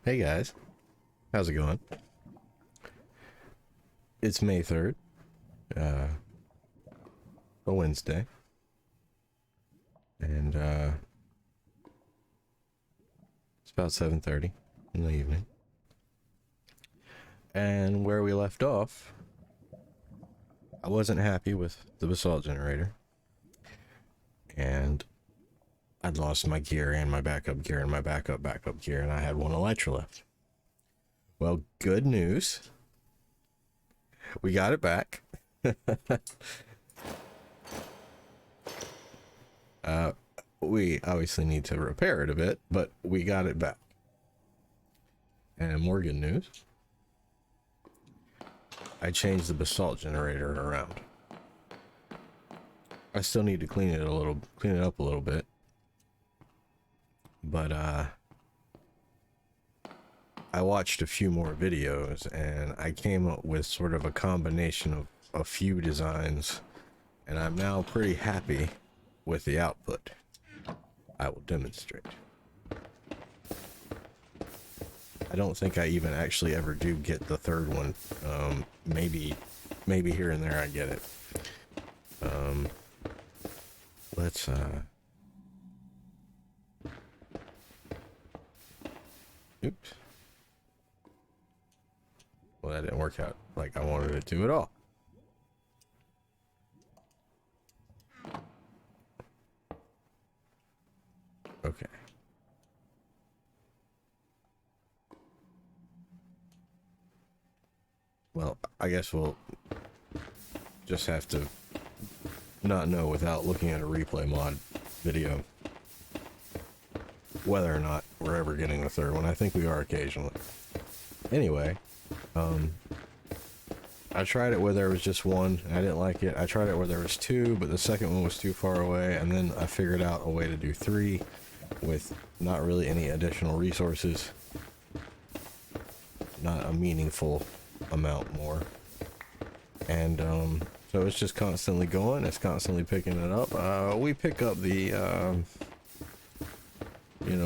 Hey guys, how's it going? It's May 3rd, uh, a Wednesday, and it's about 7:30 in the evening. And where we left off, I wasn't happy with the Basalt Generator, and I'd lost my gear and my backup gear and my backup gear, and I had one Elytra left. Well, good news. We got it back. We obviously need to repair it a bit, but we got it back. And more good news. I changed the Basalt Generator around. I still need to clean it up a little bit. But I watched a few more videos and I came up with sort of a combination of a few designs, and I'm now pretty happy with the output. I will demonstrate. I don't think I even actually ever do get the third one. Maybe here and there I get it. Let's oops. Well, that didn't work out like I wanted it to at all. Okay. Well, I guess we'll just have to not know without looking at a replay mod video whether or not we're ever getting the third one. I think we are occasionally. Anyway, I tried it where there was just one, and I didn't like it. I tried it where there was two, but the second one was too far away, and then I figured out a way to do three with not really any additional resources. Not a meaningful amount more. And so it's just constantly going, it's constantly picking it up. We pick up the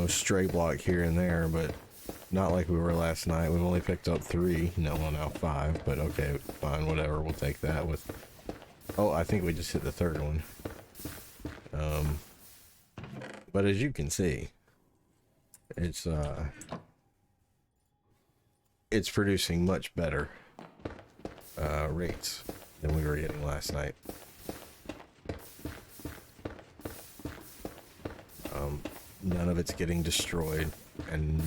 stray block here and there, but not like we were last night. We've only picked up 3, no, well, now 5, but okay, fine, whatever, we'll take that with... Oh, I think we just hit the third one. But as you can see, it's producing much better rates than we were getting last night. None of it's getting destroyed, and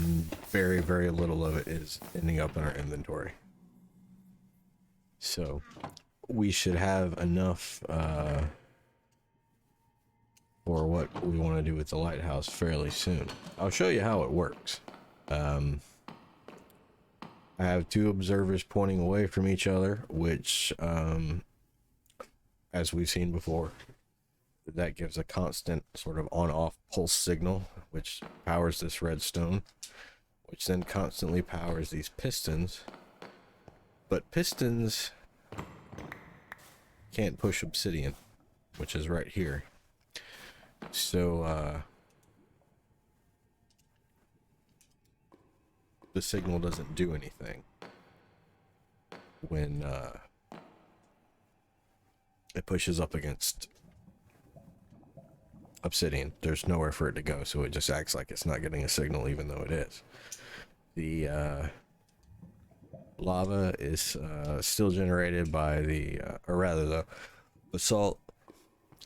very, very little of it is ending up in our inventory. So we should have enough for what we want to do with the lighthouse fairly soon. I'll show you how it works. I have 2 observers pointing away from each other, which, as we've seen before, that gives a constant sort of on-off pulse signal, which powers this redstone, which then constantly powers these pistons. But pistons can't push obsidian, which is right here. So, the signal doesn't do anything when it pushes up against obsidian. There's nowhere for it to go, so it just acts like it's not getting a signal even though it is. The lava is still generated by the or rather the basalt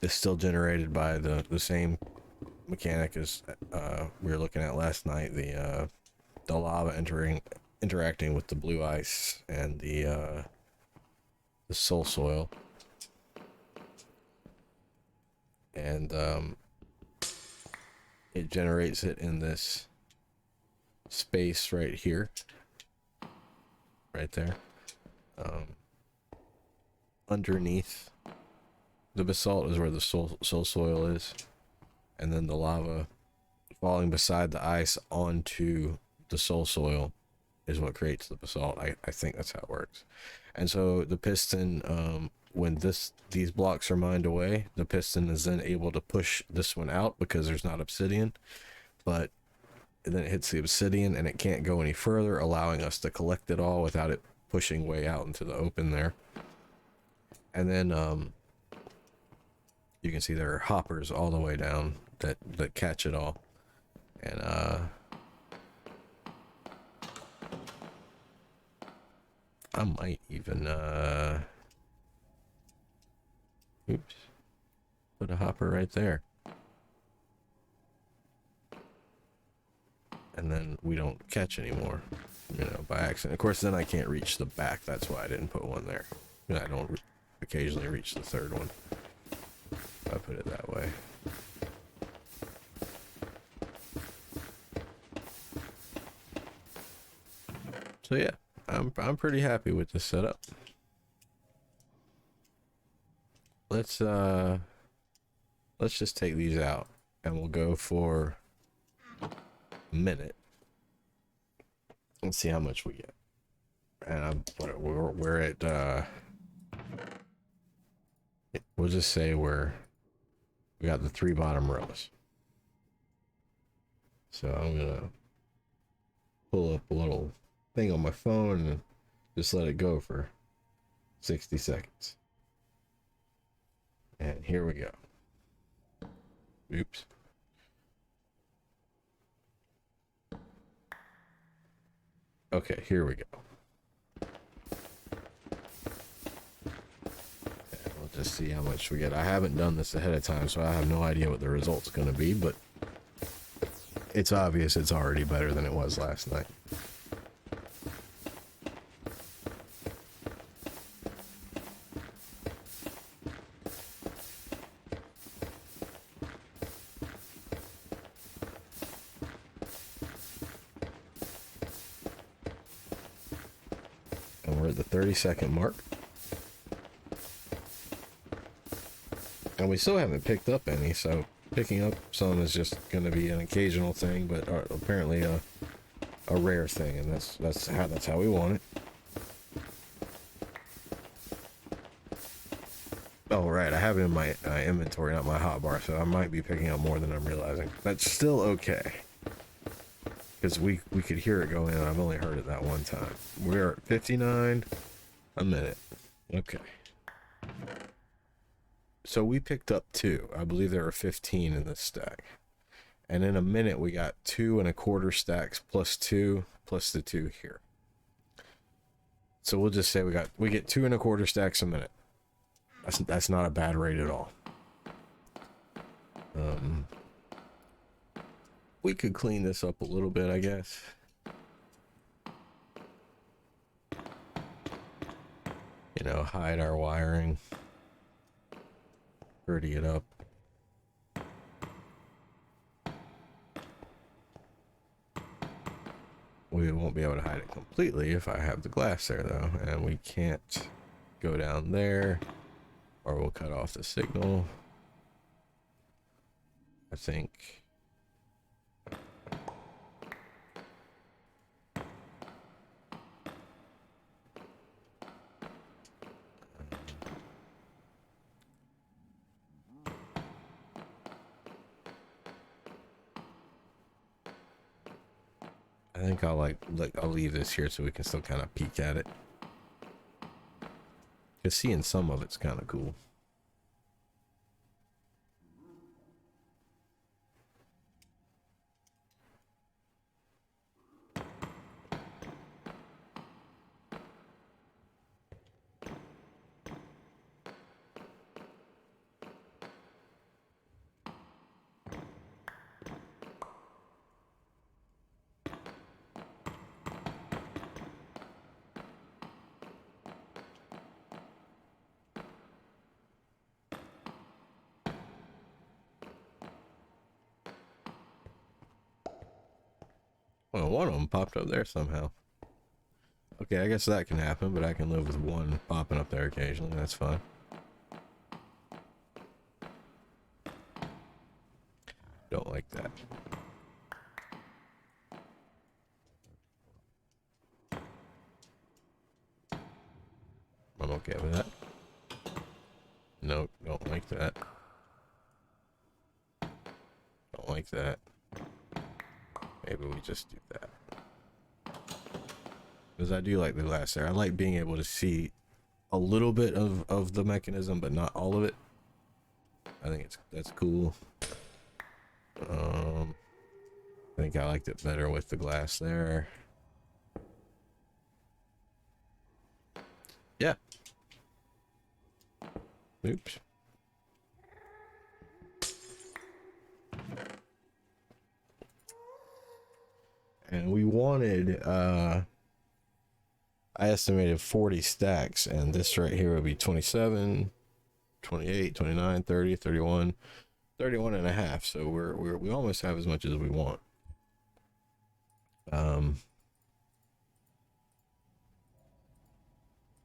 is still generated by the same mechanic as we were looking at last night. The lava interacting with the blue ice and the soul soil, and it generates it in this space right here, right there, underneath the basalt is where the soul soil is, and then the lava falling beside the ice onto the soul soil is what creates the basalt. I think that's how it works. And so the piston, when these blocks are mined away, the piston is then able to push this one out because there's not obsidian. But and then it hits the obsidian and it can't go any further, allowing us to collect it all without it pushing way out into the open there. And then you can see there are hoppers all the way down that catch it all. And I might even oops, put a hopper right there. And then we don't catch anymore, you know, by accident. Of course, then I can't reach the back. That's why I didn't put one there. I don't occasionally reach the third one. I put it that way. So yeah, I'm pretty happy with this setup. Let's just take these out and we'll go for minute and see how much we get. And we're at we'll just say we got the 3 bottom rows. So I'm gonna pull up a little thing on my phone and just let it go for 60 seconds. And here we go. Oops. Okay, here we go. We'll just see how much we get. I haven't done this ahead of time, so I have no idea what the result's going to be, but it's obvious it's already better than it was last night. And we're at the 30-second mark. And we still haven't picked up any, so picking up some is just going to be an occasional thing, but apparently a rare thing, and that's how we want it. Oh right, I have it in my inventory, not my hotbar, so I might be picking up more than I'm realizing. That's still okay, because we could hear it go in. I've only heard it that one time. We're at 59 a minute. Okay. So we picked up 2. I believe there are 15 in this stack. And in a minute, we got 2 1/4 stacks plus 2 plus the 2 here. So we'll just say we get 2 1/4 stacks a minute. That's not a bad rate at all. We could clean this up a little bit, I guess. You know, hide our wiring. Pretty it up. We won't be able to hide it completely if I have the glass there though, and we can't go down there or we'll cut off the signal. I think I'll leave this here so we can still kind of peek at it. Because seeing some of it's kind of cool. Well, one of them popped up there somehow. Okay, I guess that can happen, but I can live with one popping up there occasionally. That's fine. Don't like that. I'm okay with that. Nope, don't like that. Don't like that. Maybe we just do that. Because I do like the glass there. I like being able to see a little bit of the mechanism, but not all of it. I think that's cool. I think I liked it better with the glass there. Yeah. Oops. And we wanted, I estimated 40 stacks, and this right here would be 27, 28, 29, 30, 31, 31 and a half. So we almost have as much as we want.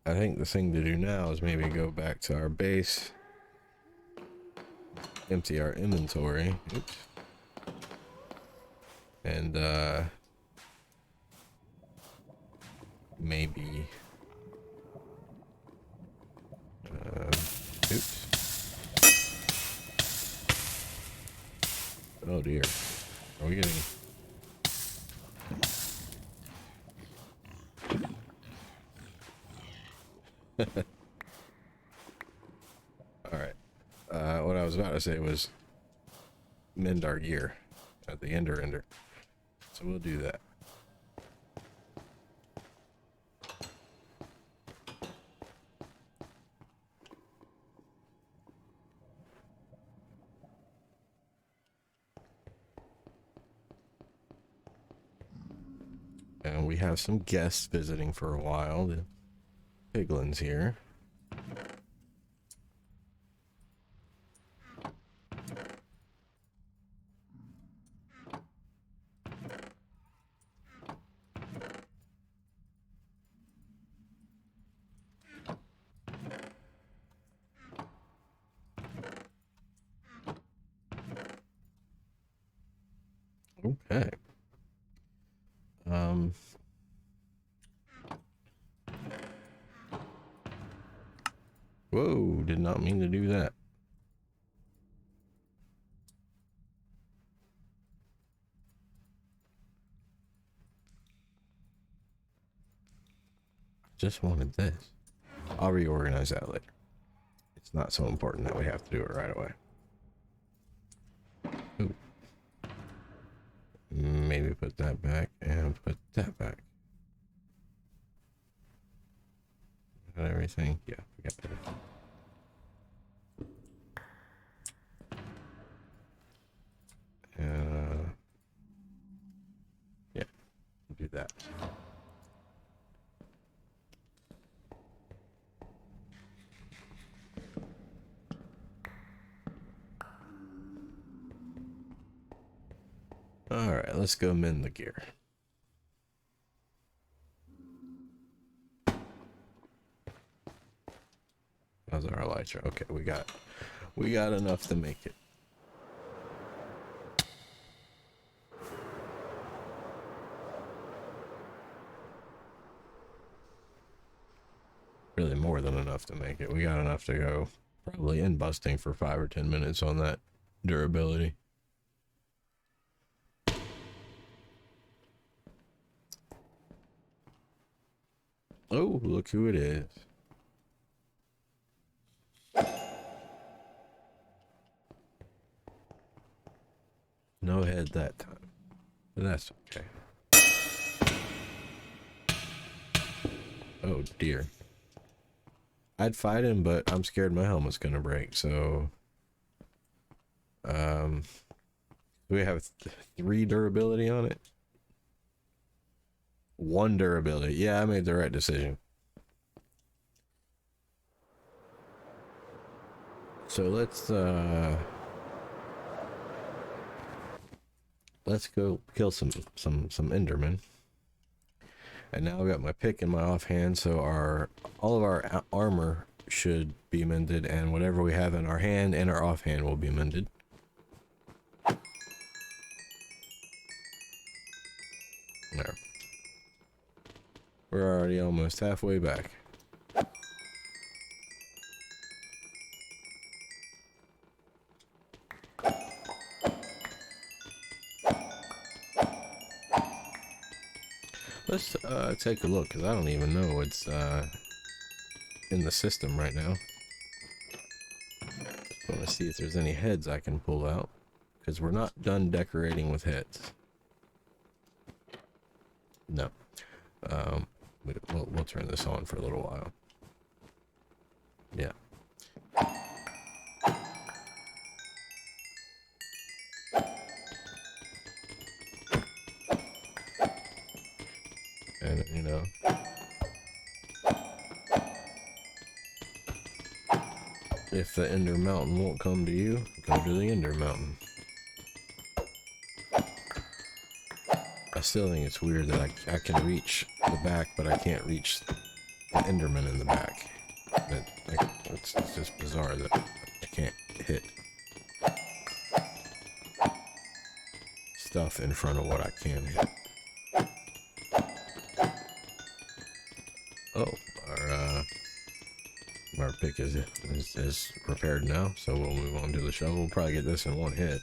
I think the thing to do now is maybe go back to our base, empty our inventory. Oops. And maybe oops. Oh dear. Are we getting all right. What I was about to say was mend our gear at the ender. So we'll do that. And we have some guests visiting for a while. The Piglins here. Okay. Whoa, did not mean to do that. Just wanted this. I'll reorganize that later. It's not so important that we have to do it right away. Ooh. Maybe put that back and put that back. Got everything? Yeah, we got everything. Yeah, do that. All right, let's go mend the gear. How's our elytra? Okay, we got enough to make it. Really more than enough to make it. We got enough to go probably in busting for 5 or 10 minutes on that durability. Oh, look who it is. No head that time, but that's okay. Oh dear. I'd fight him, but I'm scared my helmet's gonna break, so we have 3 durability on it. 1 durability. Yeah, I made the right decision. So let's go kill some Endermen. And now I've got my pick in my offhand, so all of our armor should be mended, and whatever we have in our hand and our offhand will be mended. There. We're already almost halfway back. Let's take a look, because I don't even know what's in the system right now. I want to see if there's any heads I can pull out, because we're not done decorating with heads. No. We'll turn this on for a little while. Yeah. And, you know, if the Ender Mountain won't come to you, go to the Ender Mountain. I still think it's weird that I can reach the back, but I can't reach the Enderman in the back. It's just bizarre that I can't hit stuff in front of what I can hit. Oh, our pick is repaired now, so we'll move on to the shovel. We'll probably get this in one hit.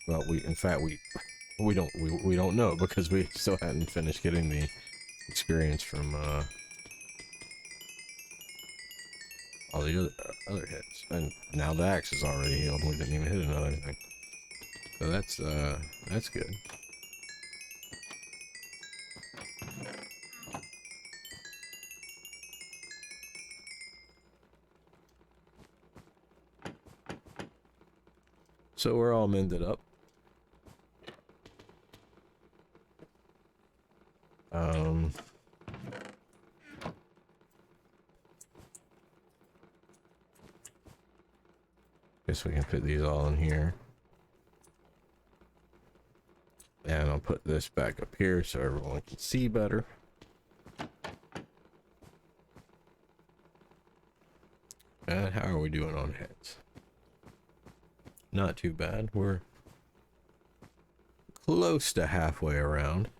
Well, in fact we don't know, because we still hadn't finished getting the experience from all the other hits, and now the axe is already healed. We didn't even hit another thing, so that's good. So we're all mended up. Guess we can put these all in here. And I'll put this back up here so everyone can see better. And how are we doing on heads? Not too bad. We're close to halfway around.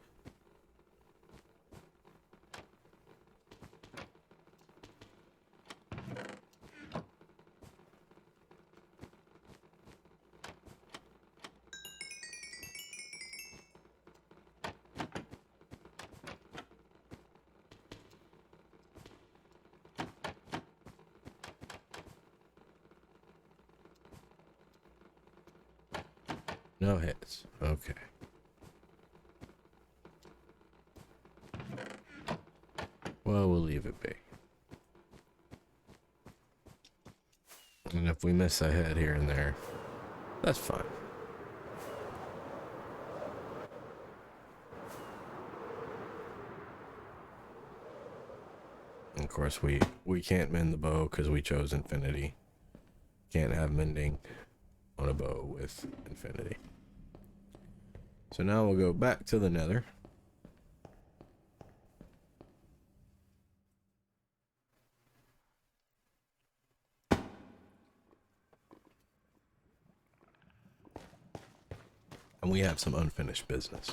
No hits. Okay. Well, we'll leave it be. And if we miss a head here and there, that's fine. And of course, we can't mend the bow because we chose infinity. Can't have mending on a bow with infinity. So now we'll go back to the nether. And we have some unfinished business.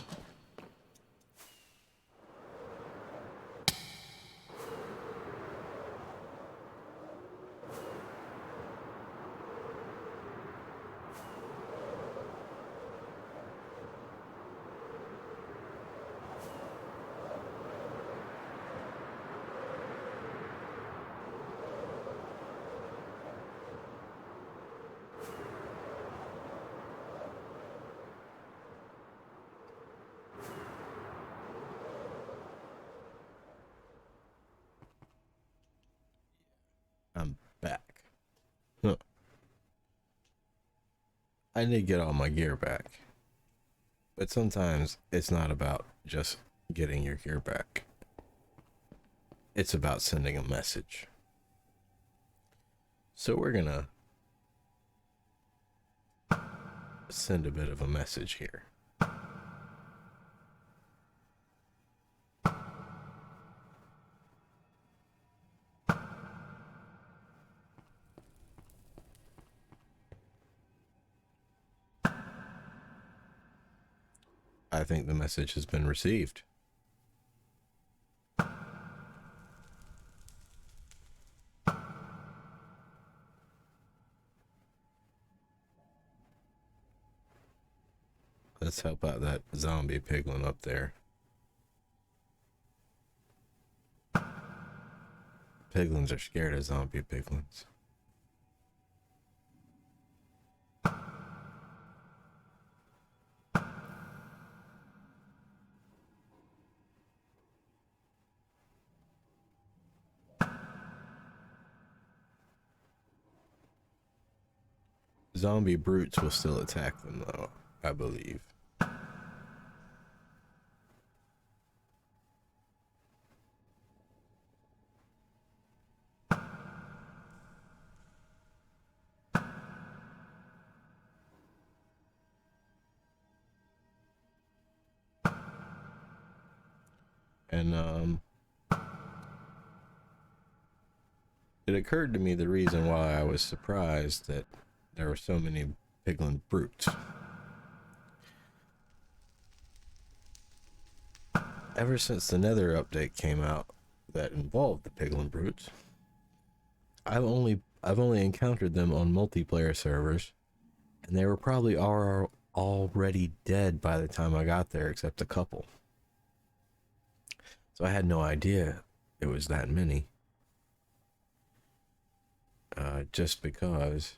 I'm back. Huh. I did get all my gear back. But sometimes it's not about just getting your gear back. It's about sending a message. So we're gonna send a bit of a message here. I think the message has been received. Let's help out that zombie piglin up there. Piglins are scared of zombie piglins. Zombie brutes will still attack them, though, I believe. And it occurred to me the reason why I was surprised that there were so many piglin brutes. Ever since the Nether update came out that involved the piglin brutes, I've only encountered them on multiplayer servers, and they were probably already dead by the time I got there, except a couple. So I had no idea it was that many. Just because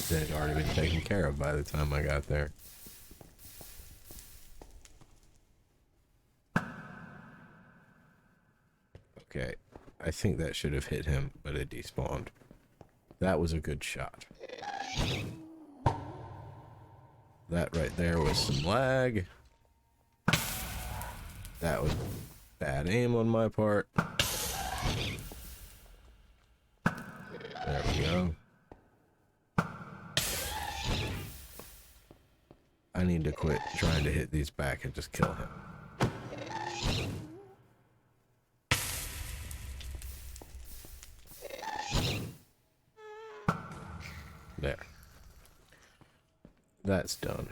they'd already been taken care of by the time I got there. Okay, I think that should have hit him, but it despawned. That was a good shot. That right there was some lag. That was bad aim on my part. There we go. I need to quit trying to hit these back and just kill him. There. That's done.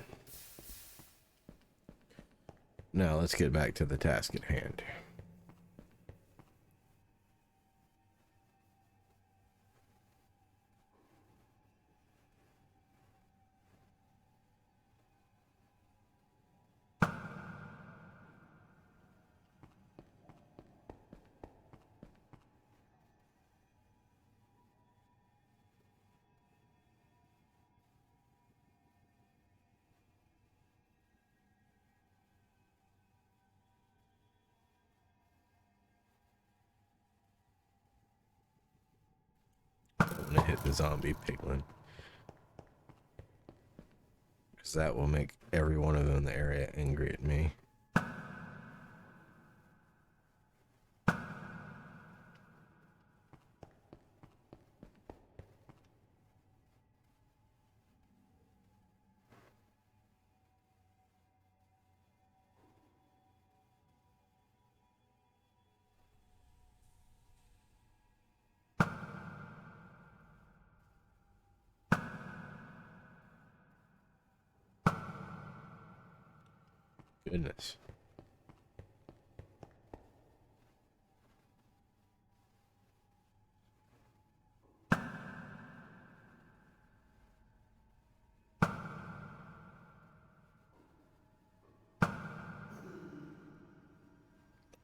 Now let's get back to the task at hand. I'm gonna hit the zombie piglin, because that will make every one of them in the area angry at me. Goodness.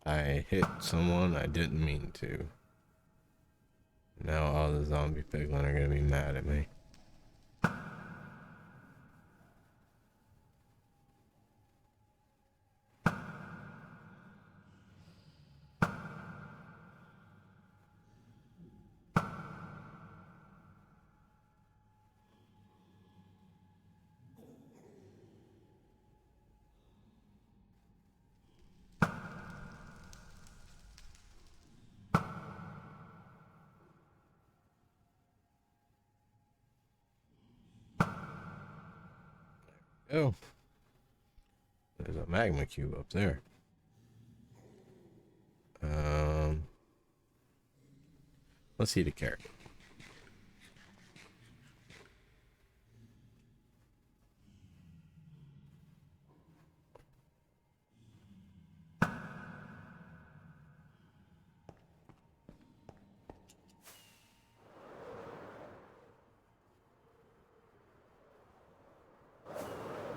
I hit someone I didn't mean to. Now all the zombie piglin are gonna be mad at me. Oh, there's a magma cube up there. Let's eat a carrot.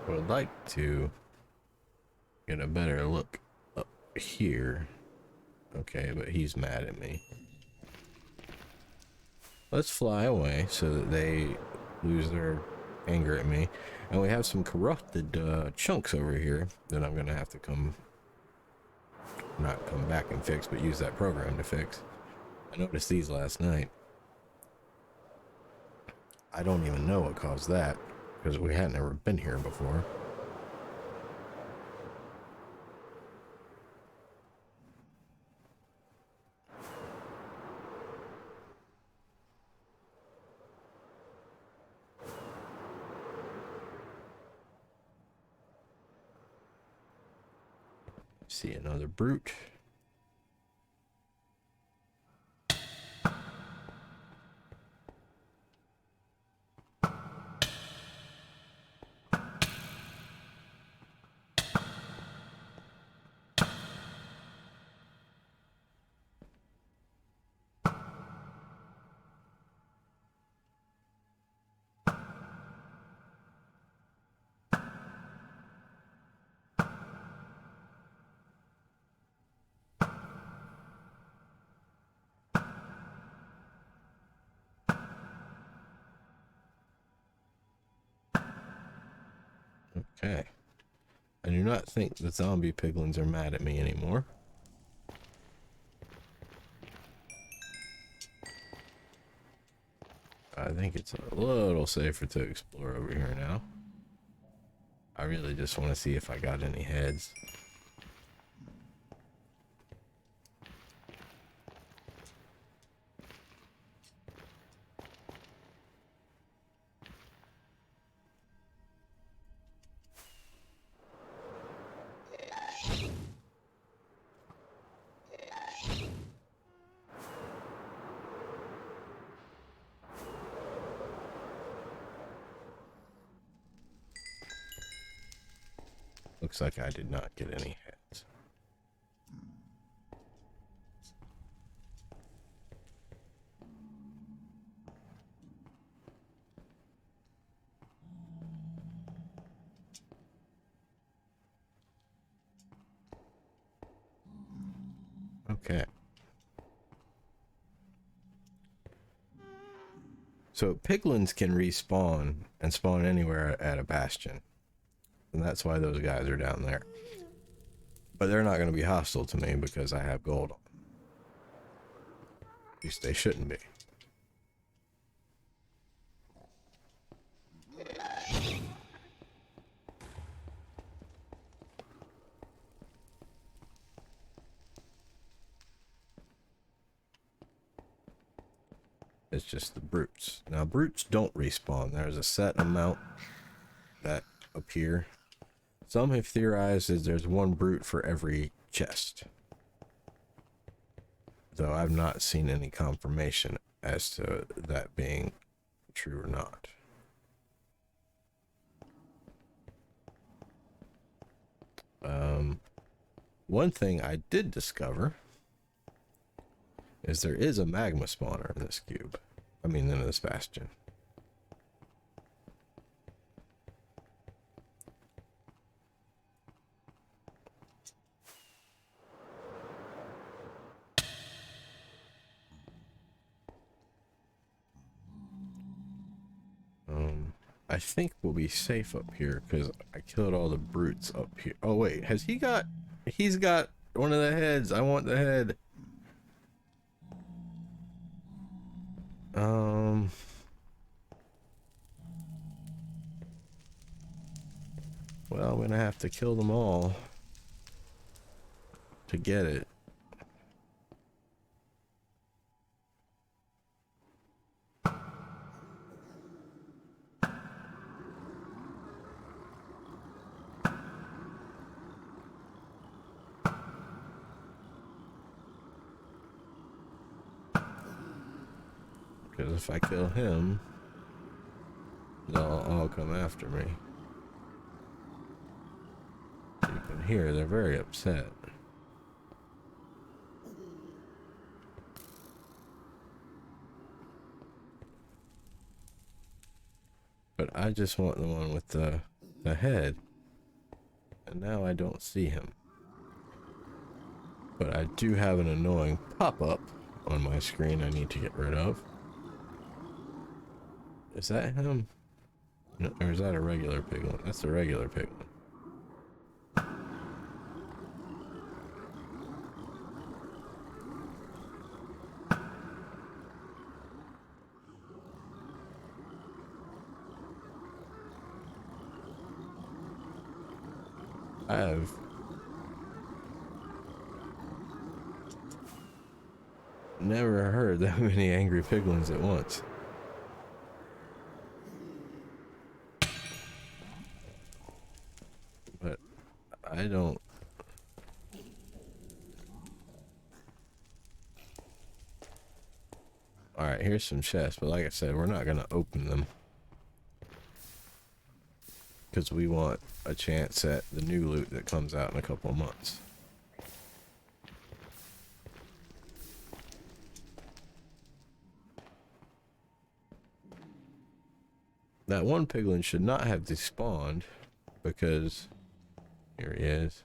I would like to get a better look up here. Okay, but he's mad at me. Let's fly away so that they lose their anger at me. And we have some corrupted chunks over here that I'm gonna have to not come back and fix, but use that program to fix. I noticed these last night. I don't even know what caused that, because we hadn't ever been here before. See another brute. Okay. I do not think the zombie piglins are mad at me anymore. I think it's a little safer to explore over here now. I really just want to see if I got any heads. Looks like I did not get any heads. Okay. So piglins can respawn and spawn anywhere at a bastion. And that's why those guys are down there. But they're not going to be hostile to me because I have gold on. At least they shouldn't be. It's just the brutes. Now, brutes don't respawn. There's a set amount that appear. Some have theorized that there's one brute for every chest. Though I've not seen any confirmation as to that being true or not. One thing I did discover is there is a magma spawner in this cube. I mean, in this bastion. I think we'll be safe up here because I killed all the brutes up here. Oh wait, he's got one of the heads. I want the head. Well, I'm gonna have to kill them all to get it. Because if I kill him, they'll all come after me. You can hear they're very upset. But I just want the one with the ahead. And now I don't see him. But I do have an annoying pop-up on my screen I need to get rid of. Is that him? No, or is that a regular piglin? That's a regular piglin. I have never heard that many angry piglins at once. But I don't... Alright, here's some chests, but like I said, we're not gonna open them. Because we want a chance at the new loot that comes out in a couple of months. That one piglin should not have despawned, because here he is.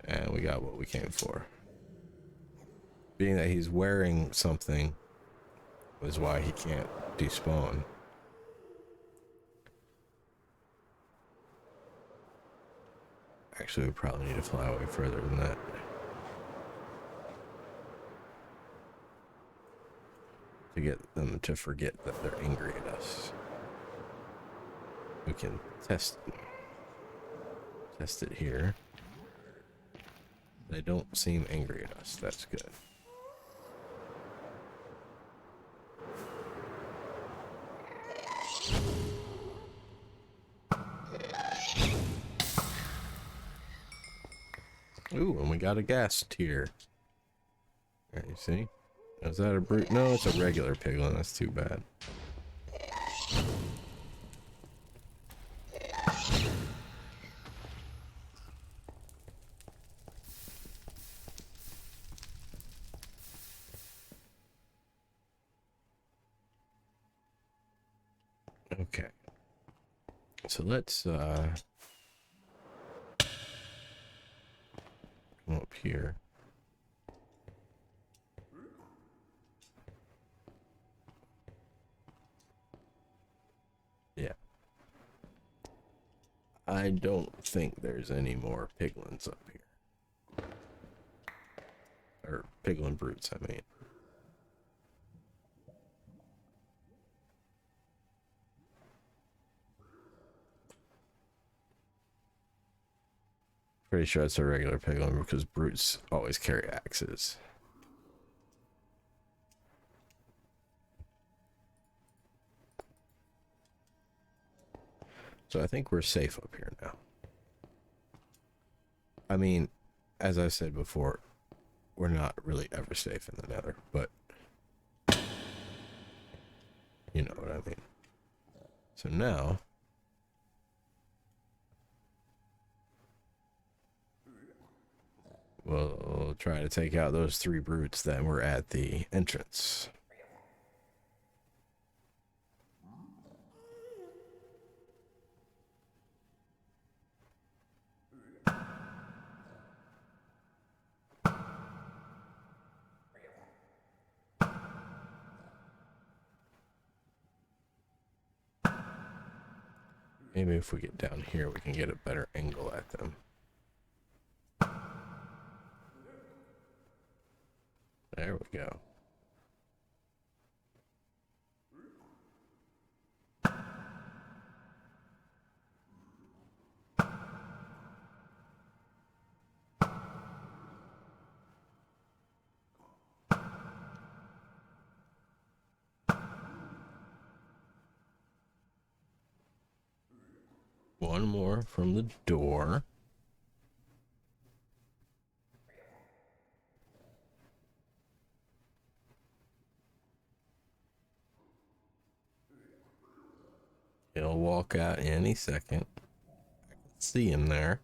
And we got what we came for. Being that he's wearing something is why he can't despawn. Actually, we probably need to fly away further than that. To get them to forget that they're angry at us. We can test it here. They don't seem angry at us. That's good. Ooh, and we got a gas tier. There, you see? Is that a brute? No, it's a regular piglin. That's too bad. Okay. So let's come up here. Yeah. I don't think there's any more piglins up here. Or piglin brutes, I mean. Pretty sure it's a regular piglin because brutes always carry axes. So I think we're safe up here now. I mean, as I said before, we're not really ever safe in the Nether, but you know what I mean. So now we'll try to take out those 3 brutes that were at the entrance. Maybe if we get down here, we can get a better angle at them. There we go. One more from the door. He'll walk out any second. I can see him there.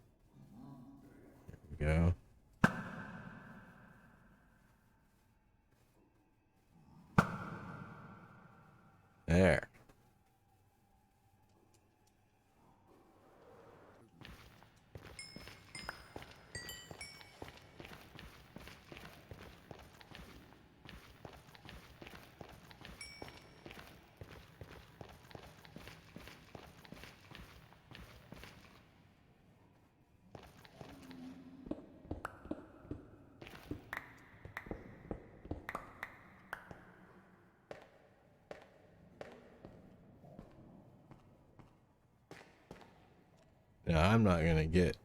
There we go. There. Now, I'm not going to get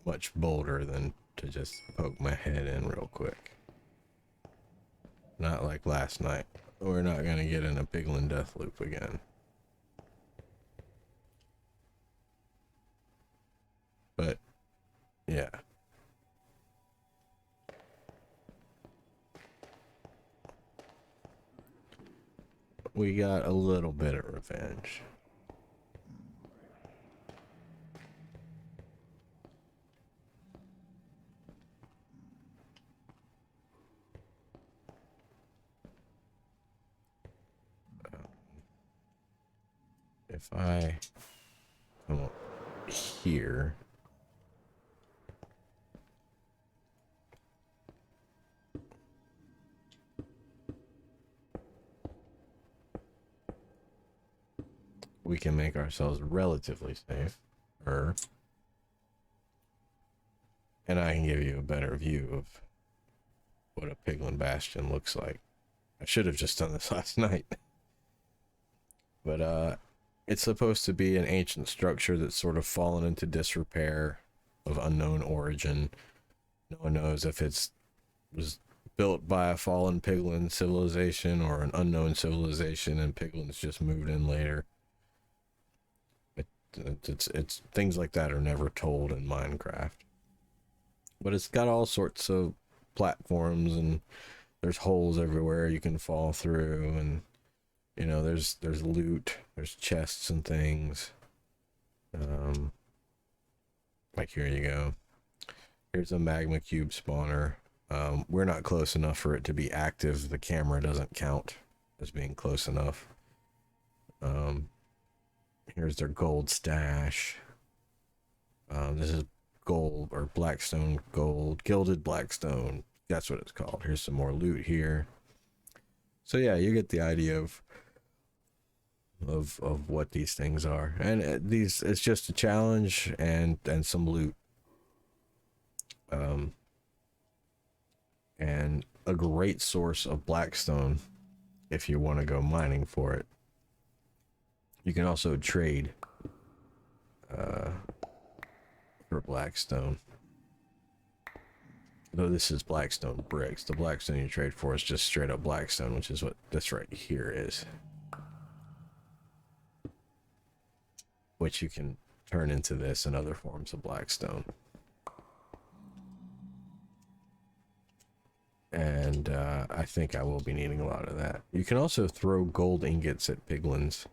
much bolder than to just poke my head in real quick. Not like last night. We're not going to get in a piglin death loop again. But, yeah. We got a little bit of revenge. If I come up here, we can make ourselves relatively safe. And I can give you a better view of what a piglin bastion looks like. I should have just done this last night. But it's supposed to be an ancient structure that's sort of fallen into disrepair, of unknown origin. No one knows if it was built by a fallen piglin civilization or an unknown civilization, and piglins just moved in later. It's things like that are never told in Minecraft. But it's got all sorts of platforms, and there's holes everywhere you can fall through, and you know, there's loot, there's chests and things. Like here you go. Here's a magma cube spawner. We're not close enough for it to be active. The camera doesn't count as being close enough. Here's their gold stash. This is gold, or blackstone gold, gilded blackstone. That's what it's called. Here's some more loot here. So yeah, you get the idea of what these things are, and it's just a challenge and some loot, and a great source of blackstone if you want to go mining for it. You can also trade for blackstone, though this is blackstone bricks. The blackstone you trade for is just straight up blackstone, which is what this right here is, which you can turn into this and other forms of blackstone. And I think I will be needing a lot of that. You can also throw gold ingots at piglins,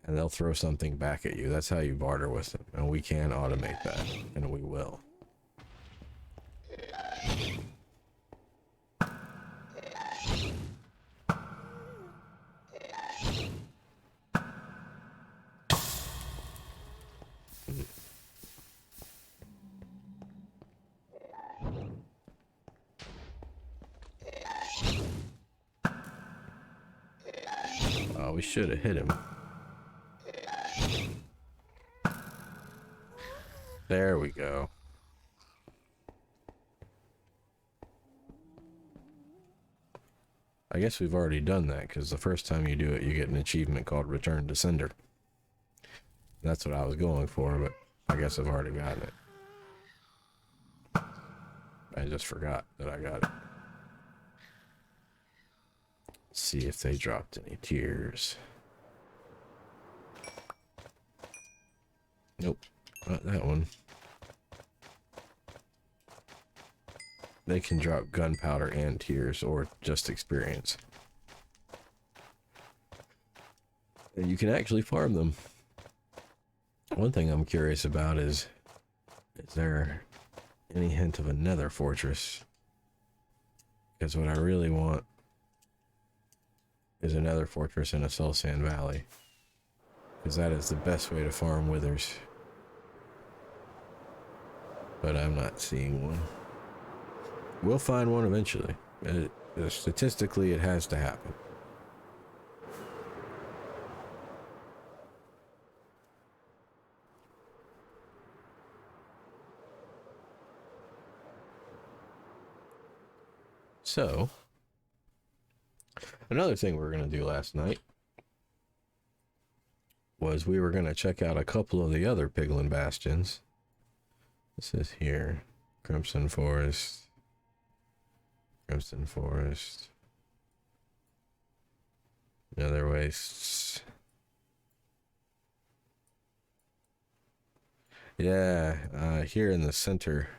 and they'll throw something back at you. That's how you barter with them, and we can automate that, and we will. We should have hit him. There we go. I guess we've already done that, because the first time you do it, you get an achievement called Return to Sender. That's what I was going for, but I guess I've already gotten it. I just forgot that I got it. Let's see if they dropped any tears. Nope, not that one. They can drop gunpowder and tears, or just experience. And you can actually farm them. One thing I'm curious about is there any hint of a nether fortress? Because what I really want is a nether fortress in a soul sand valley, because that is the best way to farm withers. But I'm not seeing one. We'll find one eventually. Statistically, it has to happen. So, another thing we were going to do last night was we were going to check out a couple of the other Piglin bastions. This is here. Crimson Forest. Crimson Forest. Nether Wastes. Yeah, here in the center,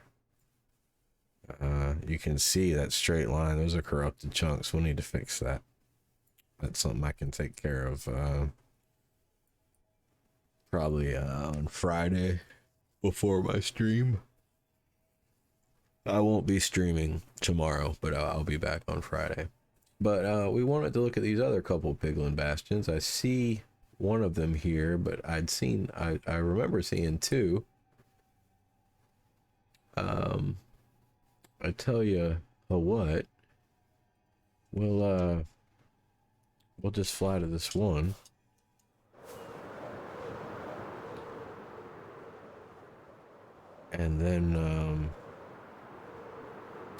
you can see that straight line. Those are corrupted chunks. We'll need to fix that. That's something I can take care of probably on Friday before my stream. I won't be streaming tomorrow, but I'll be back on Friday. But we wanted to look at these other couple Piglin bastions. I see one of them here, but I remember seeing two. I tell you what, we'll just fly to this one. And then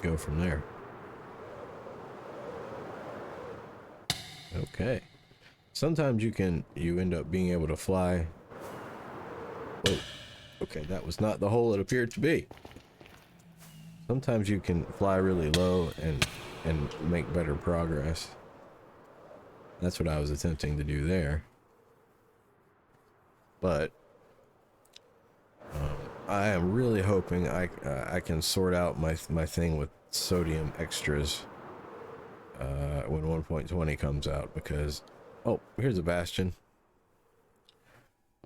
go from there. Okay. Sometimes you end up being able to fly. Whoa. Okay, that was not the hole it appeared to be. Sometimes you can fly really low and make better progress. That's what I was attempting to do there. But I am really hoping I can sort out my thing with sodium extras when 1.20 comes out, because oh, here's a bastion.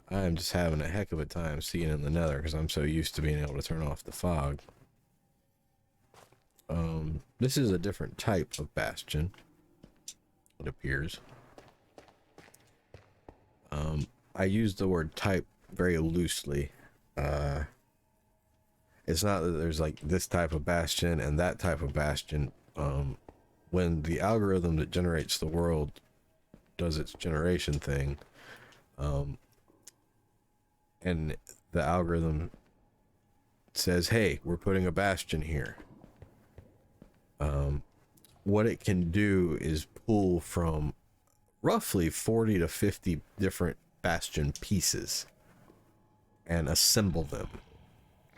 I am just having a heck of a time seeing in the nether because I'm so used to being able to turn off the fog. This is a different type of bastion, it appears. I use the word type very loosely. It's not that there's like this type of bastion and that type of bastion. When the algorithm that generates the world does its generation thing, and the algorithm says, hey, we're putting a bastion here. What it can do is pull from roughly 40 to 50 different bastion pieces and assemble them.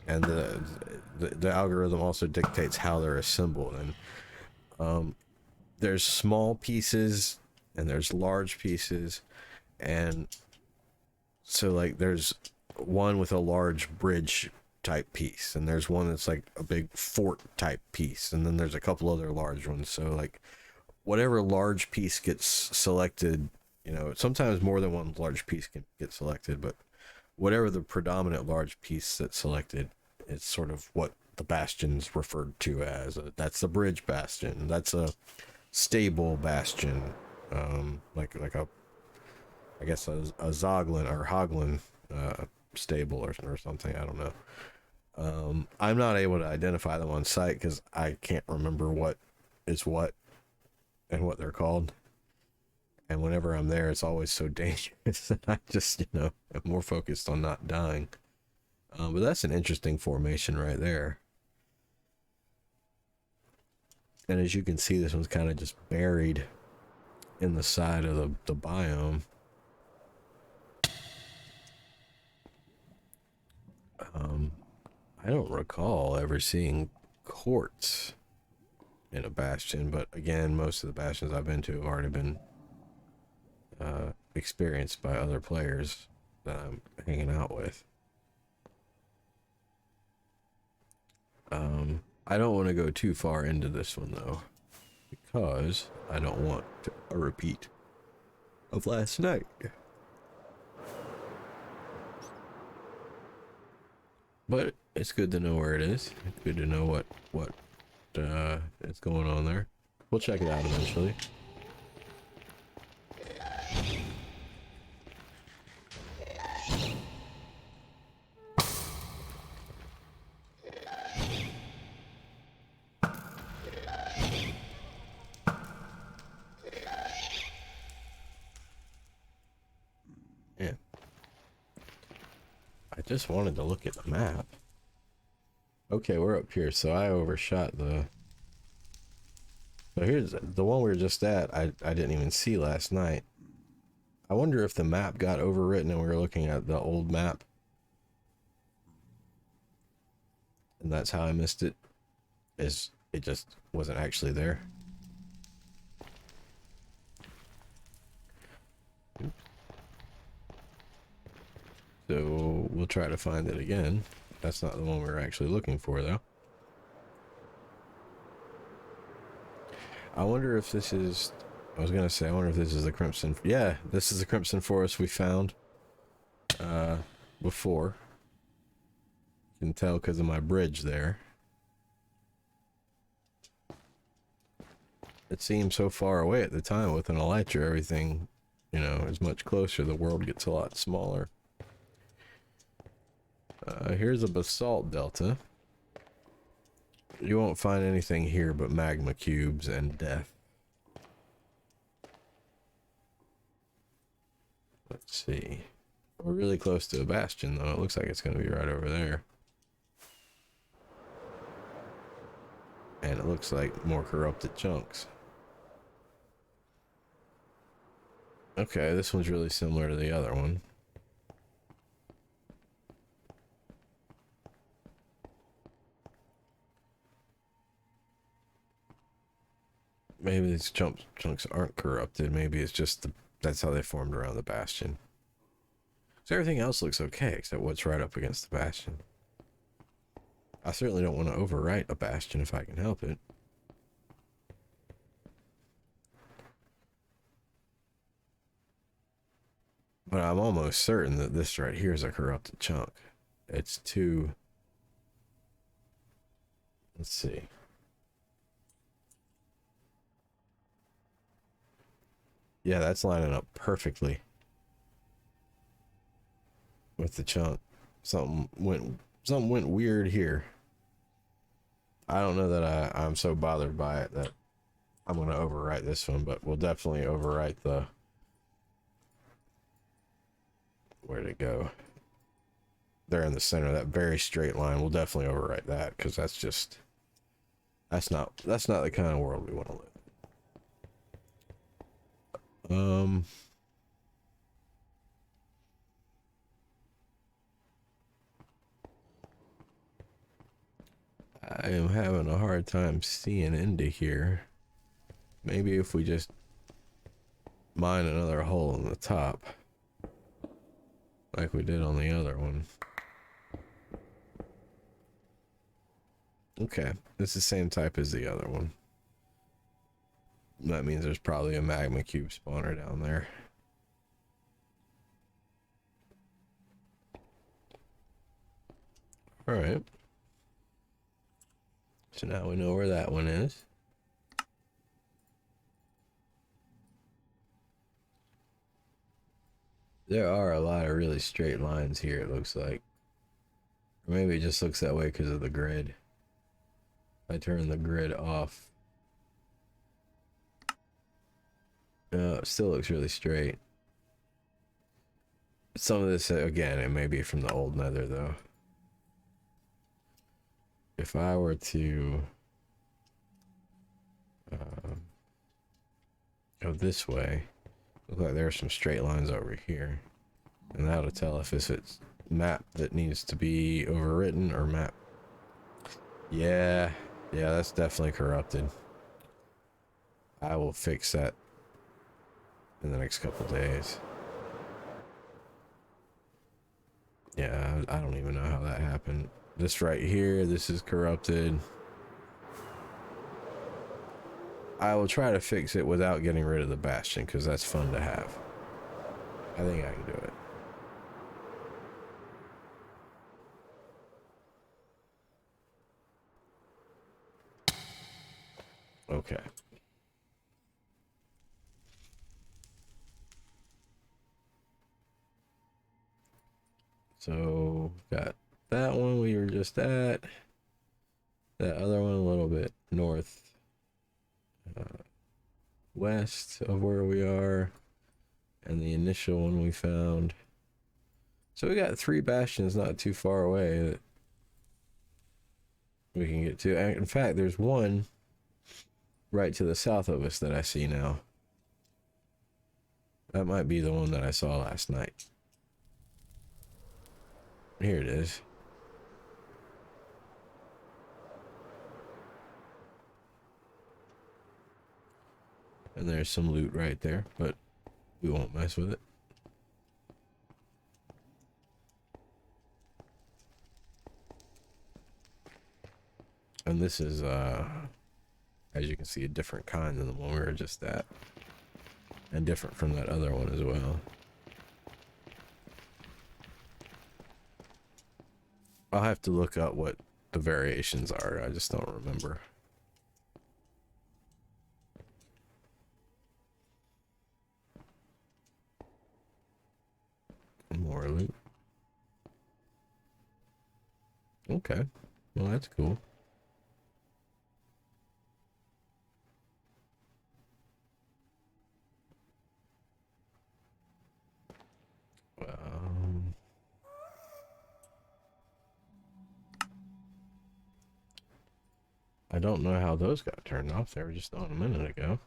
And the algorithm also dictates how they're assembled. And there's small pieces and there's large pieces. And so like there's one with a large bridge type piece, and there's one that's like a big fort type piece, and then there's a couple other large ones. So like whatever large piece gets selected, you know, sometimes more than one large piece can get selected, but whatever the predominant large piece that's selected, it's sort of what the bastion's referred to as. That's the bridge bastion. That's a stable bastion, like a, I guess a Zoglin or Hoglin stable or something. I don't know. I'm not able to identify them on site because I can't remember what is what and what they're called. And whenever I'm there, it's always so dangerous that I just, you know, am more focused on not dying. But that's an interesting formation right there. And as you can see, this one's kind of just buried in the side of the biome. I don't recall ever seeing quartz in a bastion, but again, most of the bastions I've been to have already been experienced by other players that I'm hanging out with. I don't want to go too far into this one though, because I don't want a repeat of last night. But it's good to know where it is. It's good to know what is going on there. We'll check it out eventually. Yeah. I just wanted to look at the map. Okay, we're up here, so I overshot the... So here's the one we were just at. I didn't even see last night. I wonder if the map got overwritten and we were looking at the old map. And that's how I missed it. Is it just wasn't actually there. So we'll try to find it again. That's not the one we were actually looking for, though. I wonder if this is... I was gonna say, I wonder if this is the Crimson... Yeah, this is the Crimson Forest we found before. You can tell because of my bridge there. It seemed so far away at the time. With an elytra, everything, you know, is much closer. The world gets a lot smaller. Here's a basalt delta. You won't find anything here but magma cubes and death. Let's see. We're really close to a bastion, though. It looks like it's going to be right over there. And it looks like more corrupted chunks. Okay, this one's really similar to the other one. Maybe these chunks aren't corrupted. Maybe it's just that's how they formed around the bastion. So everything else looks okay, except what's right up against the bastion. I certainly don't want to overwrite a bastion if I can help it. But I'm almost certain that this right here is a corrupted chunk. It's too... Let's see. Yeah, that's lining up perfectly with the chunk. Something went weird here. I don't know that I'm so bothered by it that I'm going to overwrite this one, but we'll definitely overwrite the... Where'd it go? There in the center, that very straight line. We'll definitely overwrite that, because that's just... That's not the kind of world we want to live. I am having a hard time seeing into here. Maybe if we just mine another hole in the top, like we did on the other one. Okay, it's the same type as the other one. That means there's probably a magma cube spawner down there. Alright. So now we know where that one is. There are a lot of really straight lines here, it looks like. Or maybe it just looks that way because of the grid. I turn the grid off. It still looks really straight. Some of this, again, it may be from the old nether, though. If I were to go this way, look like there are some straight lines over here. And that'll tell if it's map that needs to be overwritten or map. Yeah, that's definitely corrupted. I will fix that in the next couple days. Yeah, I don't even know how that happened. This right here, this is corrupted. I will try to fix it without getting rid of the bastion, because that's fun to have. I think I can do it. Okay. So, got that one we were just at. That other one a little bit north west of where we are. And the initial one we found. So we got 3 bastions not too far away that we can get to. In fact, there's one right to the south of us that I see now. That might be the one that I saw last night. Here it is. And there's some loot right there, but we won't mess with it. And this is, as you can see, a different kind than the one we were just at. And different from that other one as well. I'll have to look up what the variations are. I just don't remember. More loot. Okay. Well, that's cool. I don't know how those got turned off. They were just on a minute ago.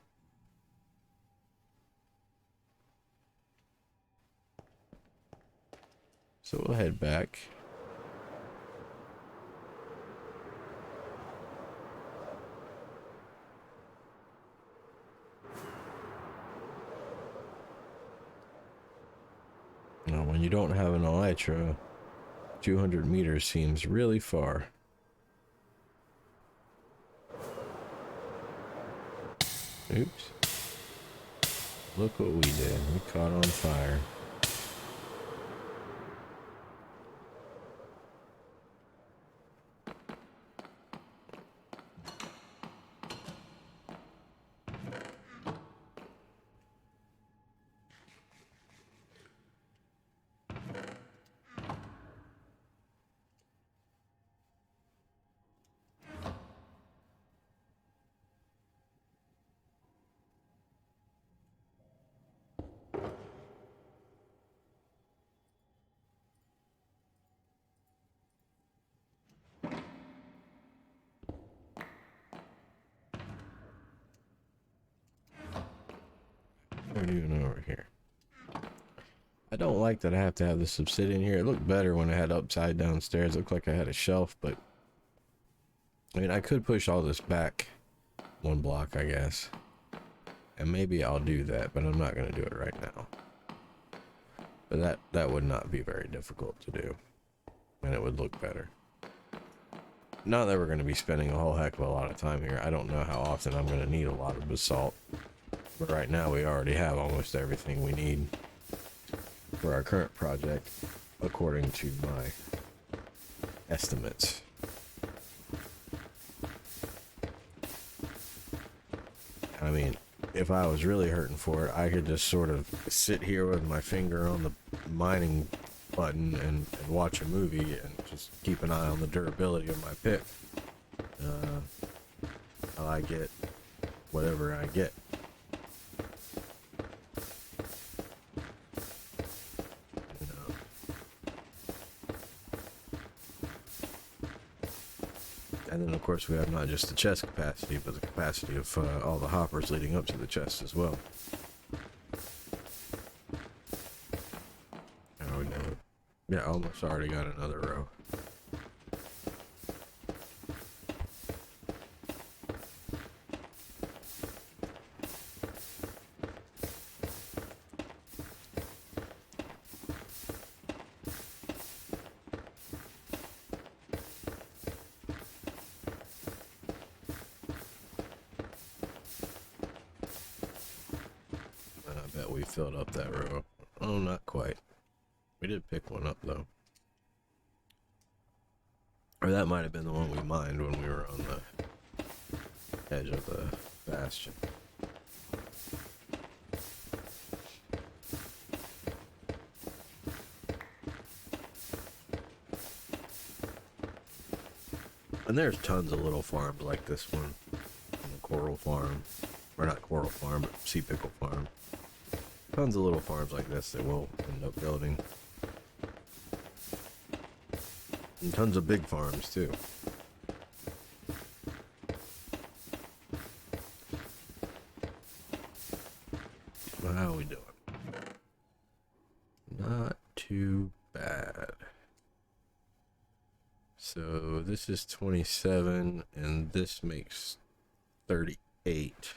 So we'll head back. Now, when you don't have an elytra, 200 meters seems really far. Oops. Look what we did. We caught on fire. What are you doing over here? I don't like that I have to have this obsidian here. It looked better when I had upside down stairs. It looked like I had a shelf, but I mean, I could push all this back one block, I guess. And maybe I'll do that, but I'm not going to do it right now. But that would not be very difficult to do. And it would look better. Not that we're going to be spending a whole heck of a lot of time here. I don't know how often I'm going to need a lot of basalt. But right now we already have almost everything we need for our current project, according to my estimates. I mean, if I was really hurting for it, I could just sort of sit here with my finger on the mining button and watch a movie and just keep an eye on the durability of my pick. How I get whatever I get. And then, of course, we have not just the chest capacity, but the capacity of all the hoppers leading up to the chest as well. Oh, no. Yeah, almost already got another row. Filled up that row. Oh, not quite. We did pick one up though. Or that might have been the one we mined when we were on the edge of the bastion. And there's tons of little farms like this one. And the coral farm. Or not coral farm, but sea pickle farm. Tons of little farms like this that we'll end up building. And tons of big farms too. Well, how are we doing? So this is 27, and this makes 38.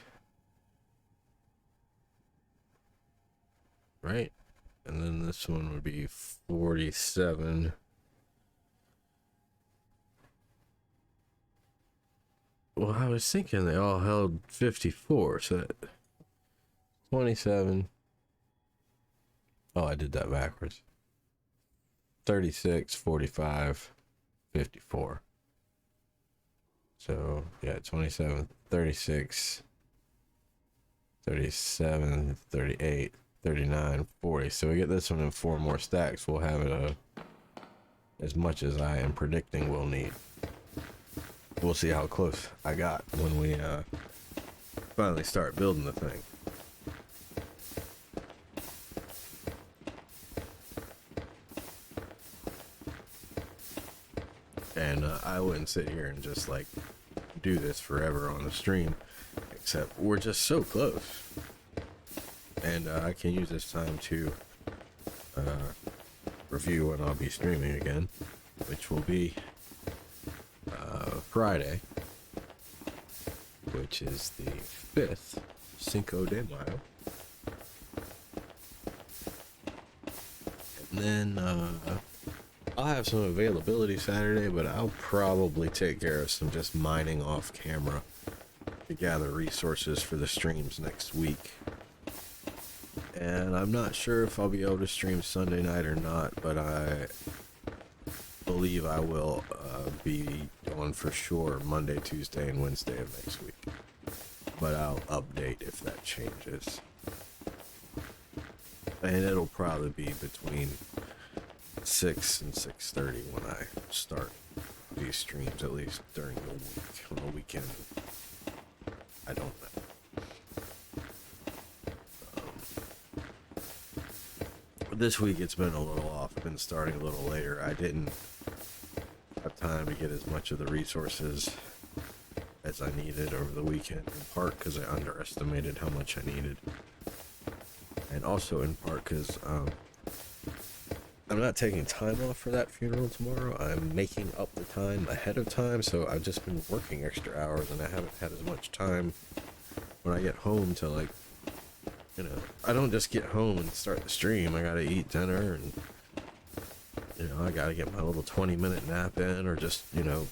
Right? And then this one would be 47. Well, I was thinking they all held 54, so that 27. Oh, I did that backwards. 36, 45, 54. So, yeah, 27, 36, 37, 38, 39, 40. So we get this one in 4 more stacks. We'll have it as much as I am predicting we'll need. We'll see how close I got when we finally start building the thing. And I wouldn't sit here and just like do this forever on the stream, except we're just so close. And I can use this time to review when I'll be streaming again, which will be Friday, which is the 5th, Cinco de Mayo. And then I'll have some availability Saturday, but I'll probably take care of some just mining off camera to gather resources for the streams next week. And I'm not sure if I'll be able to stream Sunday night or not, but I believe I will be on for sure Monday, Tuesday, and Wednesday of next week. But I'll update if that changes. And it'll probably be between 6 and 6:30 when I start these streams, at least during the week. On the weekend, I don't know. This week it's been a little off. I've been starting a little later. I didn't have time to get as much of the resources as I needed over the weekend, in part because I underestimated how much I needed, and also in part because I'm not taking time off for that funeral tomorrow. I'm making up the time ahead of time, so I've just been working extra hours, and I haven't had as much time when I get home to, like, you know, I don't just get home and start the stream. I gotta eat dinner, and, you know, I gotta get my little 20-minute nap in, or just, you know,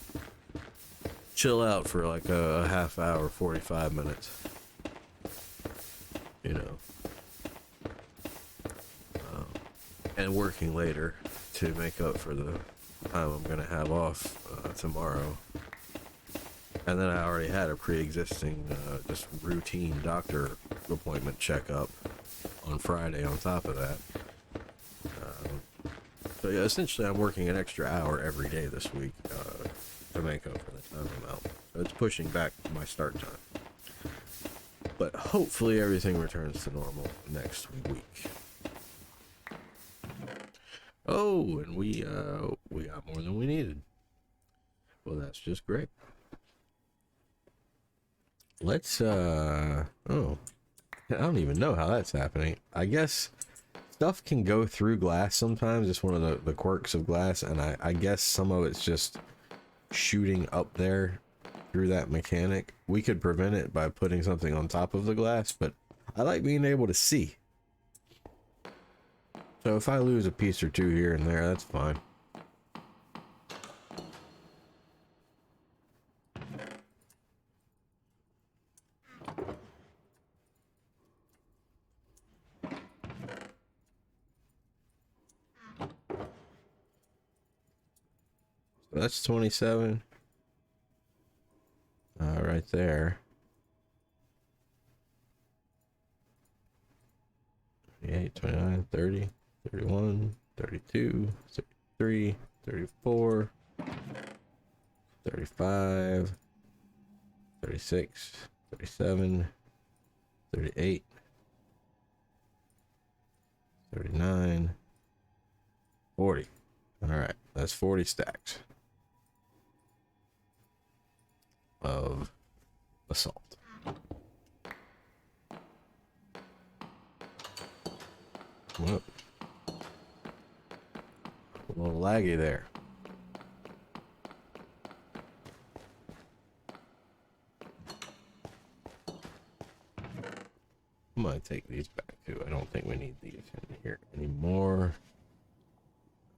chill out for like a half hour, 45 minutes, you know. And working later to make up for the time I'm gonna have off tomorrow. And then I already had a pre-existing just routine doctor appointment checkup on Friday on top of that. So yeah, essentially I'm working an extra hour every day this week to make up for the time I'm out. So it's pushing back my start time. But hopefully everything returns to normal next week. Oh, and we got more than we needed. Well, that's just great. Let's oh, I don't even know how that's happening. I guess stuff can go through glass sometimes. It's one of the quirks of glass, and I guess some of it's just shooting up there through that mechanic. We could prevent it by putting something on top of the glass, but I like being able to see. So if I lose a piece or two here and there, that's fine. So that's 27. Right there. 28, 29, 30. 31, 32, 33, 34, 35, 36, 37, 38, 39, 40. All right, that's 40 stacks of basalt. Whoop. A little laggy there. gonna take these back too. I don't think we need these in here anymore.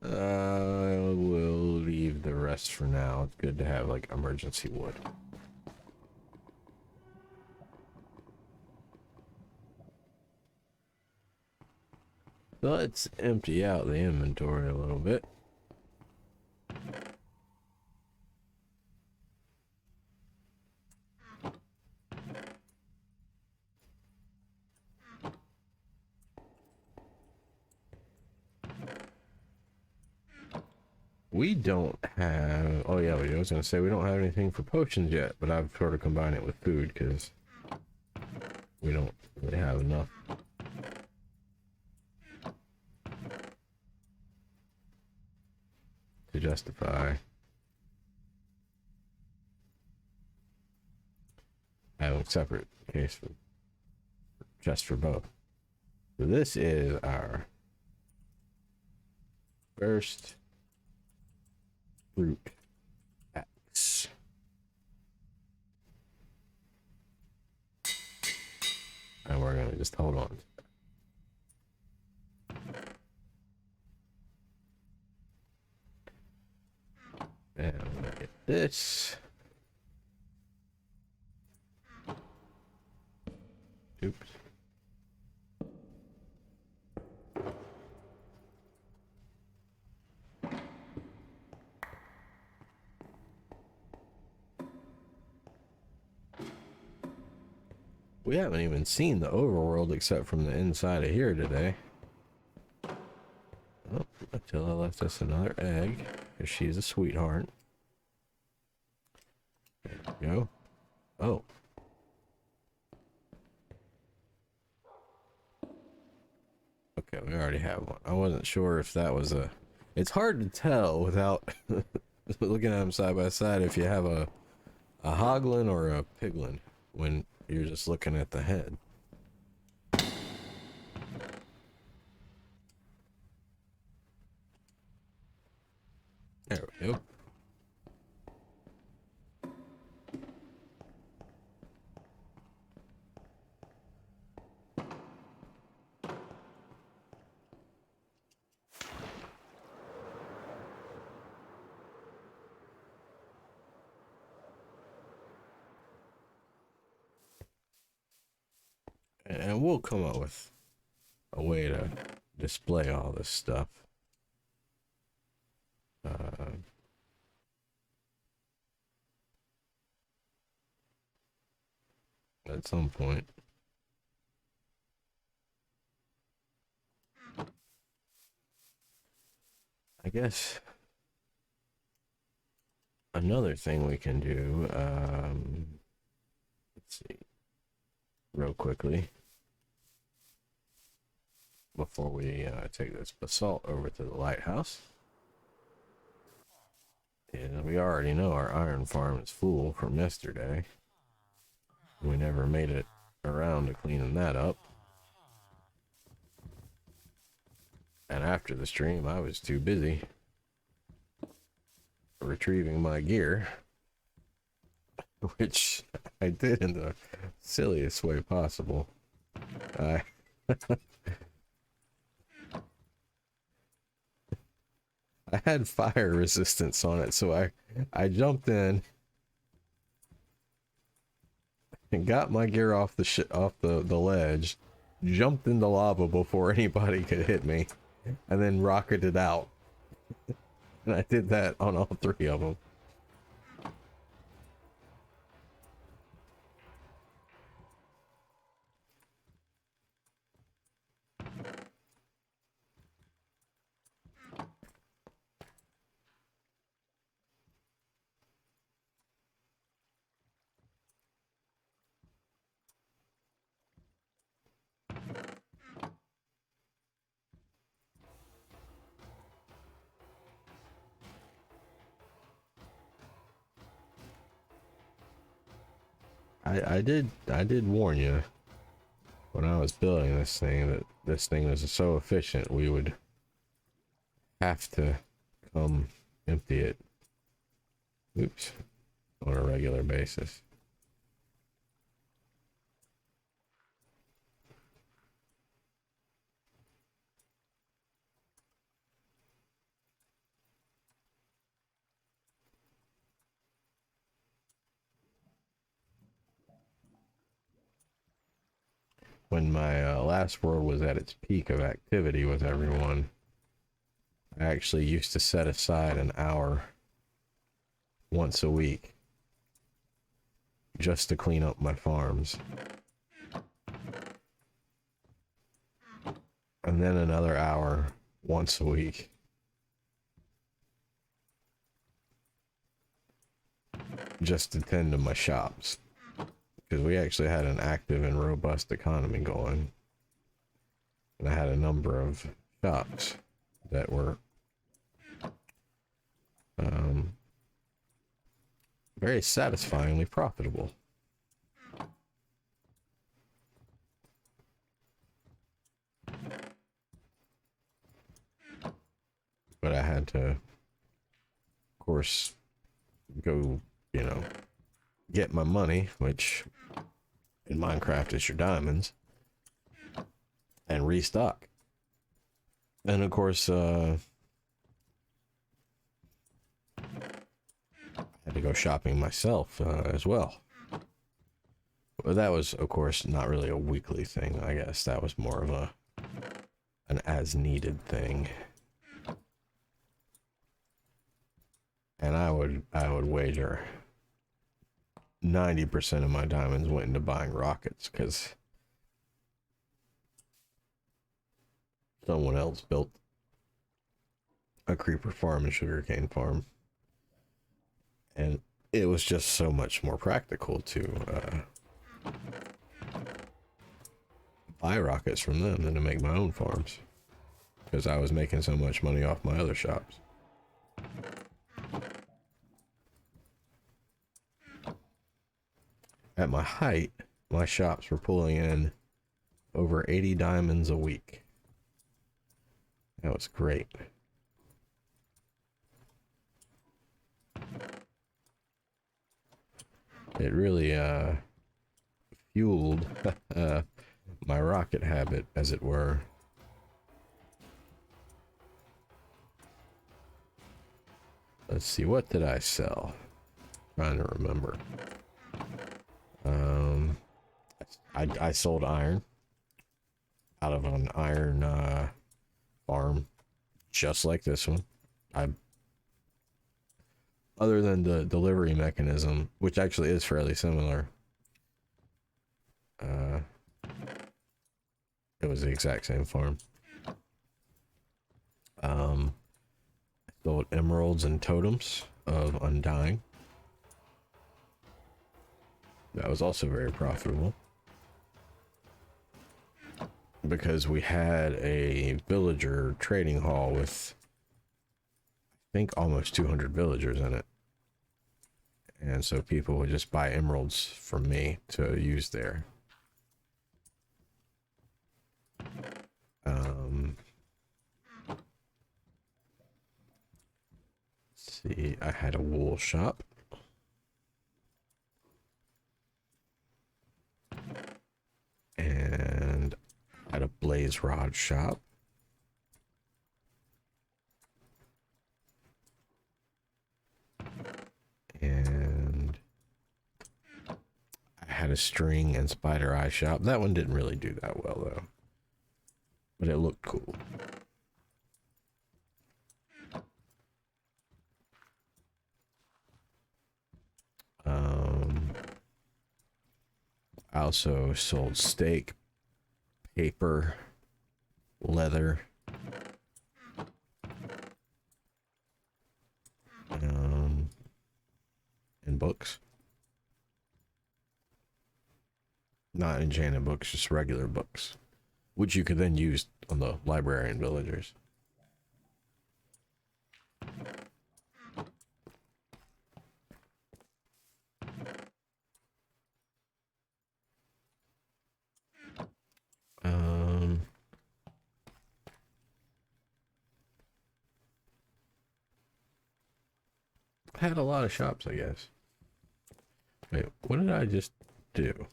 We'll leave the rest for now. It's good to have like emergency wood. Let's empty out the inventory a little bit. We don't have, oh yeah, I was gonna say we don't have anything for potions yet, but I've sort of combined it with food because we don't really have enough. To justify having a separate case for just for both. So this is our first fruit axe. And we're gonna just hold on. And I'm gonna get this. Oops. We haven't even seen the overworld except from the inside of here today. Oh, Attila left us another egg, because she's a sweetheart. There we go. Oh. Okay, we already have one. I wasn't sure if that was a... It's hard to tell without looking at them side by side if you have a hoglin or a piglin when you're just looking at the head. There we go. And we'll come up with a way to display all this stuff. At some point. I guess another thing we can do, let's see, real quickly, before we take this basalt over to the lighthouse, is we already know our iron farm is full from yesterday. We never made it around to cleaning that up. And after the stream, I was too busy retrieving my gear, which I did in the silliest way possible. I had fire resistance on it, so I jumped in and got my gear off the ledge, jumped into lava before anybody could hit me, and then rocketed out. And I did that on all three of them. I did warn you when I was building this thing that this thing was so efficient we would have to come empty it, oops, on a regular basis. when my last world was at its peak of activity with everyone, I actually used to set aside an hour once a week just to clean up my farms. And then another hour once a week just to tend to my shops. Because we actually had an active and robust economy going. And I had a number of shops that were very satisfyingly profitable. But I had to, of course, go, you know, get my money, which in Minecraft is your diamonds, and restock. And of course, I had to go shopping myself as well. But that was, of course, not really a weekly thing. I guess that was more of an as-needed thing. And I would wager 90% of my diamonds went into buying rockets because someone else built a creeper farm and sugarcane farm, and it was just so much more practical to buy rockets from them than to make my own farms, because I was making so much money off my other shops. At my height, my shops were pulling in over 80 diamonds a week. That was great. It really fueled my rocket habit, as it were. Let's see, what did I sell? Trying to remember. I sold iron out of an iron farm, just like this one. Other than the delivery mechanism, which actually is fairly similar, it was the exact same farm. I sold emeralds and totems of undying. That was also very profitable, because we had a villager trading hall with, I think, almost 200 villagers in it. And so people would just buy emeralds from me to use there. Let's see, I had a wool shop. And I had a blaze rod shop. And I had a string and spider eye shop. That one didn't really do that well, though. But it looked cool. I also sold steak, paper, leather, and books. Not enchanted books, just regular books, which you could then use on the librarian villagers. I had a lot of shops, I guess. Wait, what did I just do?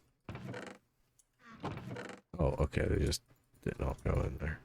Oh, okay, they just didn't all go in there.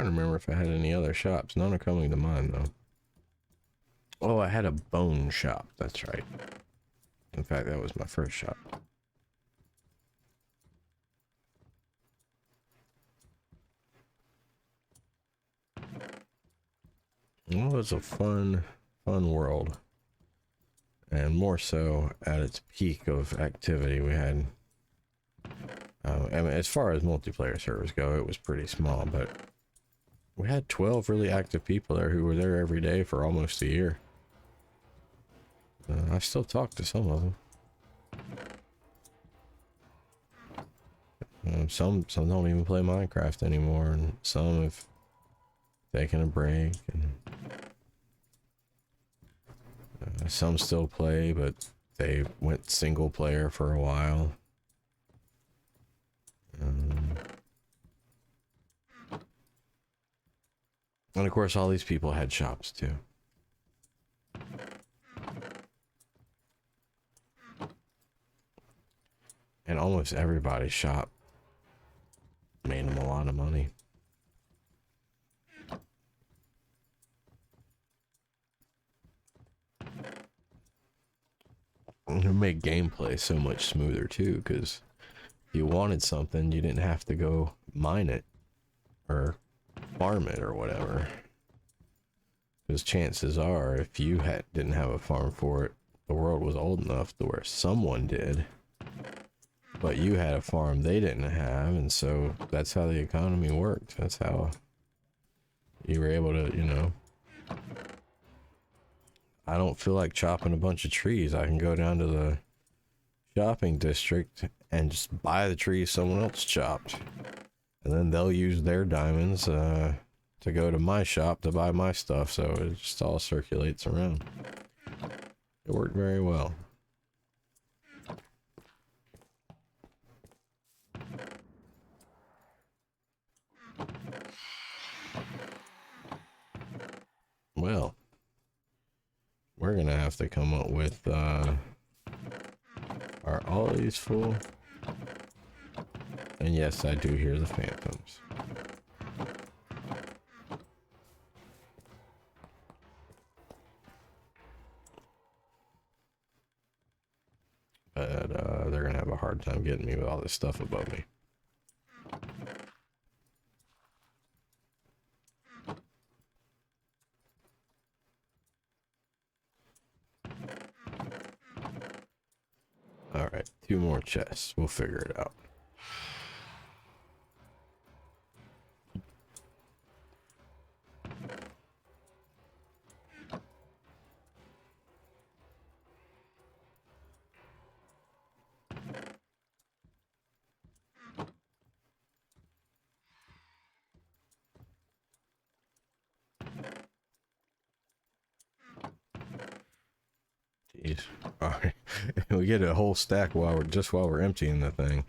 trying to remember if I had any other shops. None are coming to mind, though. Oh, I had a bone shop. That's right. In fact, that was my first shop. Well, it was a fun world. And more so at its peak of activity. We had... I mean, as far as multiplayer servers go, it was pretty small, but... we had 12 really active people there who were there every day for almost a year. I still talk to some of them. Some don't even play Minecraft anymore, and some have taken a break, and some still play, but they went single player for a while. And of course, all these people had shops too. And almost everybody's shop made them a lot of money. And it made gameplay so much smoother too, because if you wanted something, you didn't have to go mine it or farm it or whatever. Because chances are, if you didn't have a farm for it, the world was old enough to where someone did. But you had a farm they didn't have, and so that's how the economy worked. That's how you were able to, you know... I don't feel like chopping a bunch of trees. I can go down to the shopping district and just buy the trees someone else chopped. And then they'll use their diamonds to go to my shop to buy my stuff, so it just all circulates around. It worked very well. Well, we're gonna have to come up with, are all these full? And yes, I do hear the phantoms. But, they're gonna have a hard time getting me with all this stuff above me. Alright, 2 more chests. We'll figure it out. Jeez. Alright. We get a whole stack while we're emptying the thing.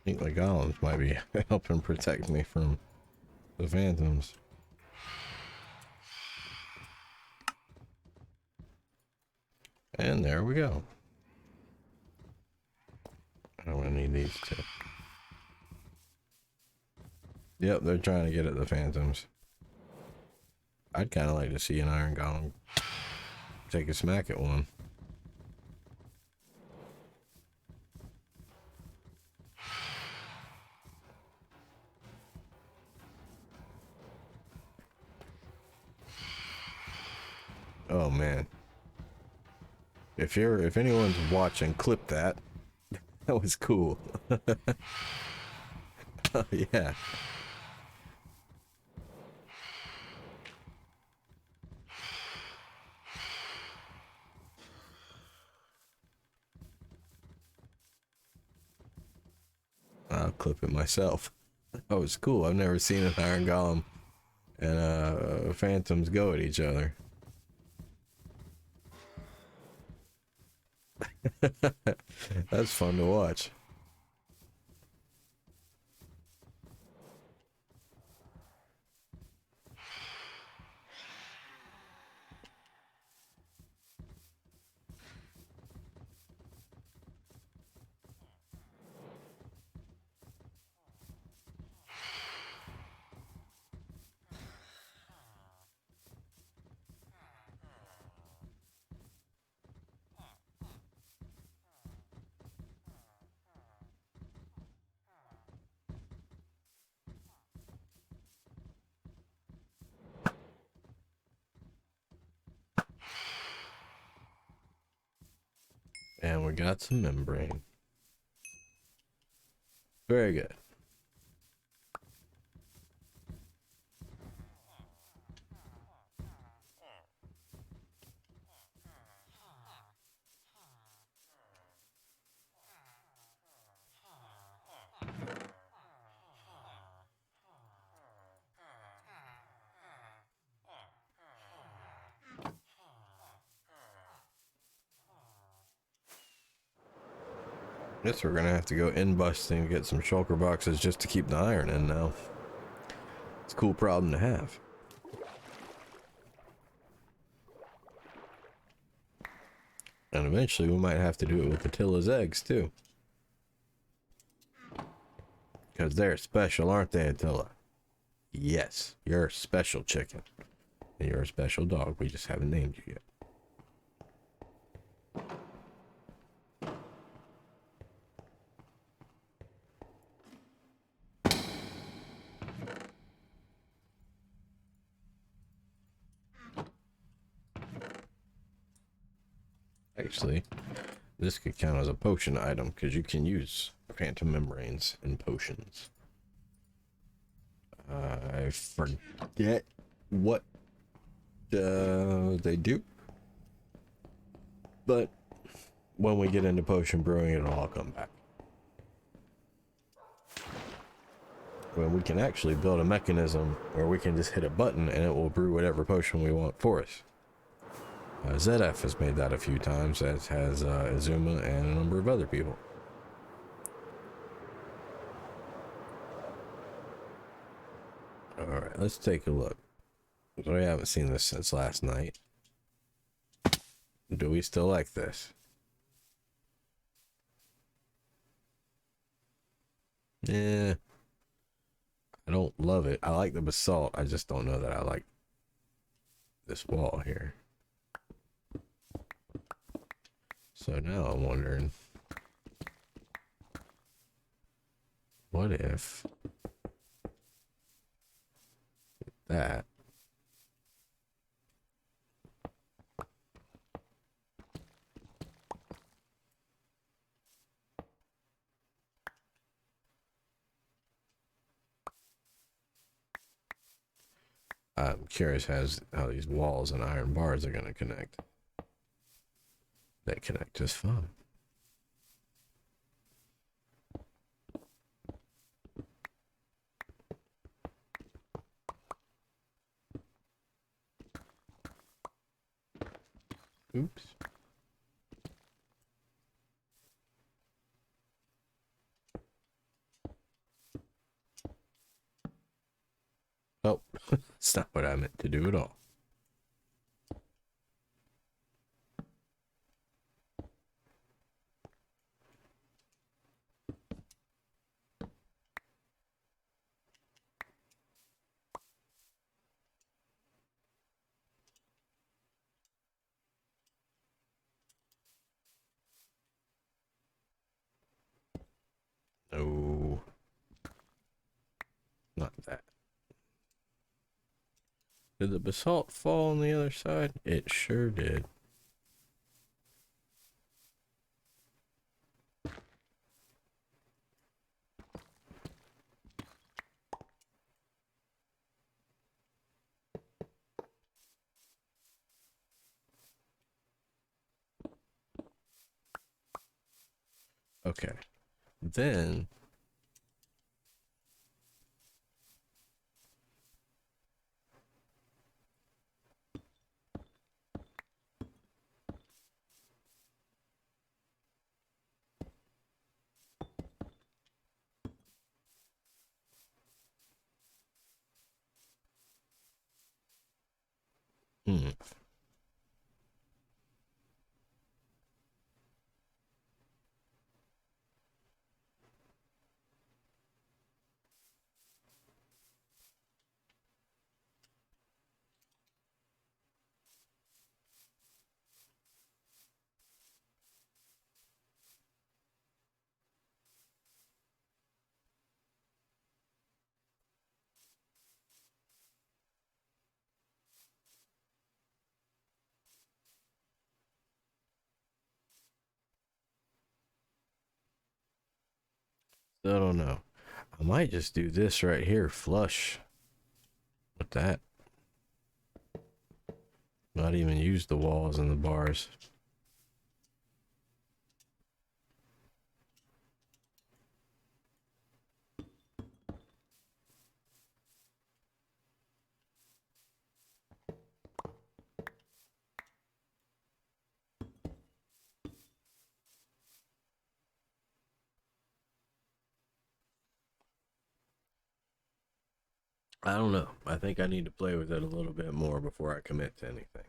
I think my golems might be helping protect me from the phantoms. And there we go. I'm gonna need these two. Yep, they're trying to get at the phantoms. I'd kind of like to see an iron golem take a smack at one. Oh man. If anyone's watching, clip that. That was cool. Oh, yeah. I'll clip it myself. That was cool. I've never seen an Iron Golem and Phantoms go at each other. That's fun to watch. And we got some membrane. Very good. Guess we're gonna have to go in busting to get some shulker boxes just to keep the iron in now. It's a cool problem to have. And eventually we might have to do it with Attila's eggs too. Because they're special, aren't they, Attila? Yes, you're a special chicken. And you're a special dog. We just haven't named you yet. Actually, this could count as a potion item because you can use phantom membranes in potions. I forget what they do, but when we get into potion brewing, it'll all come back. When we can actually build a mechanism where we can just hit a button and it will brew whatever potion we want for us. ZF has made that a few times, as has Izuma and a number of other people. Alright, let's take a look. We haven't seen this since last night. Do we still like this? Yeah. I don't love it. I like the basalt. I just don't know that I like this wall here. So now I'm wondering, what if that I'm curious how these walls and iron bars are going to connect. They connect just fine. Oops. Oh, that's not what I meant to do at all. No, not that. Did the basalt fall on the other side? It sure did. Okay. Then hmm. I don't know. I might just do this right here, flush with that. Not even use the walls and the bars. I don't know. I think I need to play with it a little bit more before I commit to anything.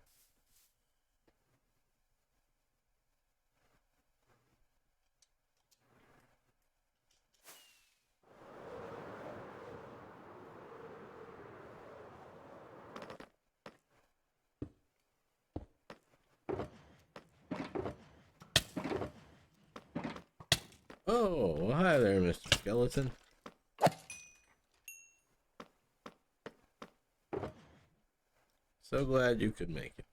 Oh, well, hi there, Mr. Skeleton. So glad you could make it.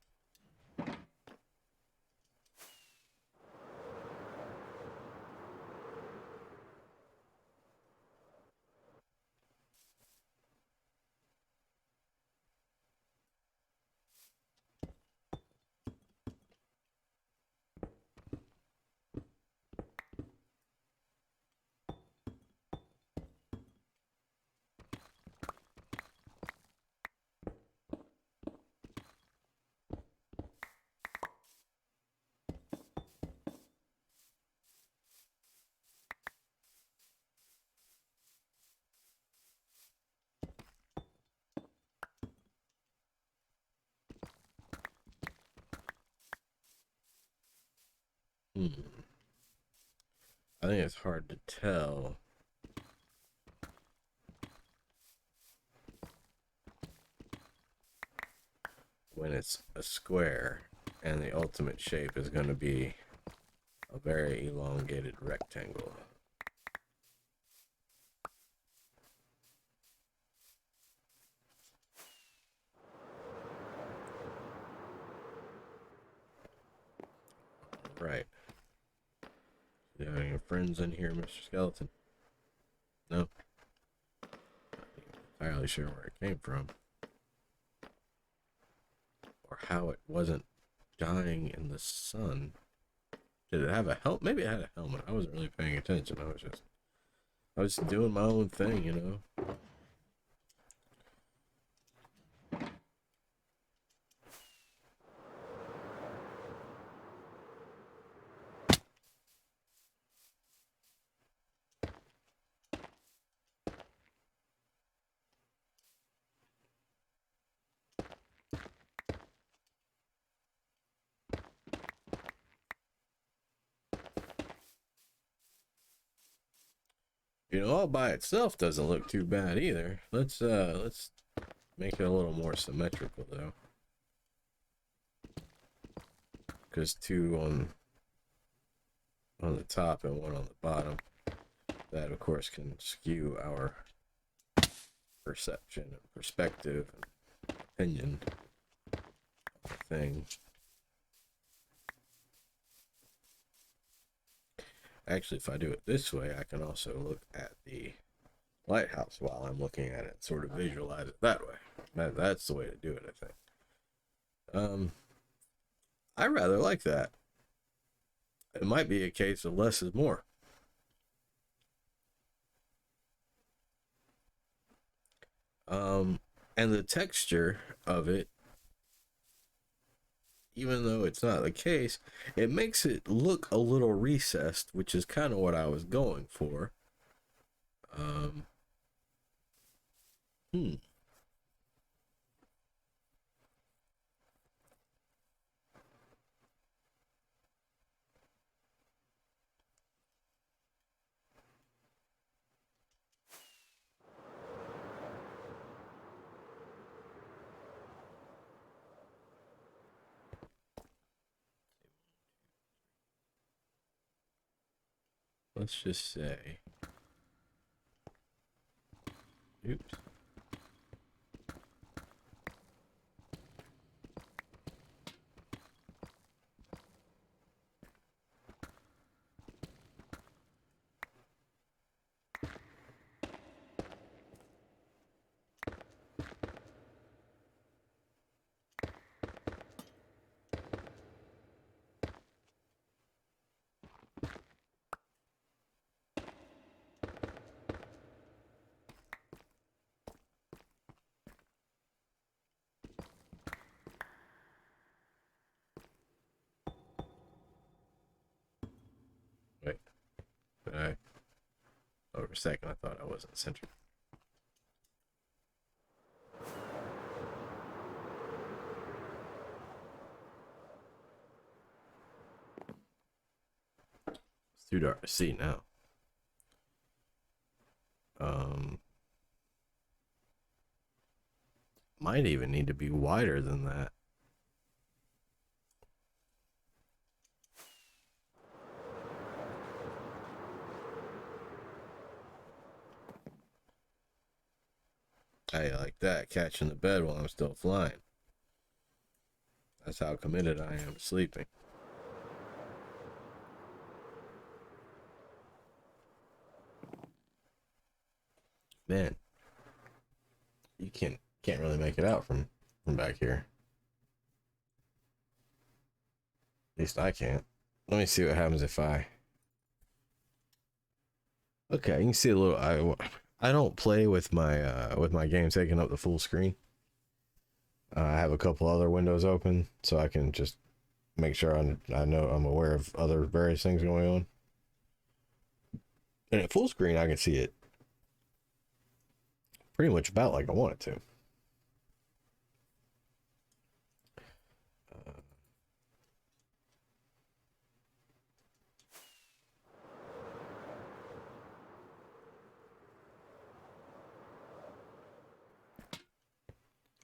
Hmm. I think it's hard to tell when it's a square and the ultimate shape is going to be a very elongated rectangle. Right. Do you have any friends in here, Mr. Skeleton? No? Not entirely sure where it came from. Or how it wasn't dying in the sun. Did it have a helmet? Maybe it had a helmet. I wasn't really paying attention. I was doing my own thing, you know? You know, all by itself doesn't look too bad either. Let's make it a little more symmetrical though. Because two on the top and one on the bottom. That of course can skew our perception and perspective and opinion of the thing. Actually, if I do it this way, I can also look at the lighthouse while I'm looking at it, sort of visualize it that way. That's the way to do it, I think. I rather like that. It might be a case of less is more. And the texture of it, even though it's not the case, it makes it look a little recessed, which is kind of what I was going for. Um, hmm. Let's just say, oops. Wait, did I? Oh, for a second, I thought I wasn't centered. It's too dark to see now. Might even need to be wider than that. I like that, catching the bed while I'm still flying. That's how committed I am to sleeping. Man, you can't really make it out from back here. At least I can't. Let me see what happens if I. Okay, you can see a little. I don't play with my game taking up the full screen. I have a couple other windows open so I can just make sure I know I'm aware of other various things going on. And at full screen, I can see it pretty much about like I want it to.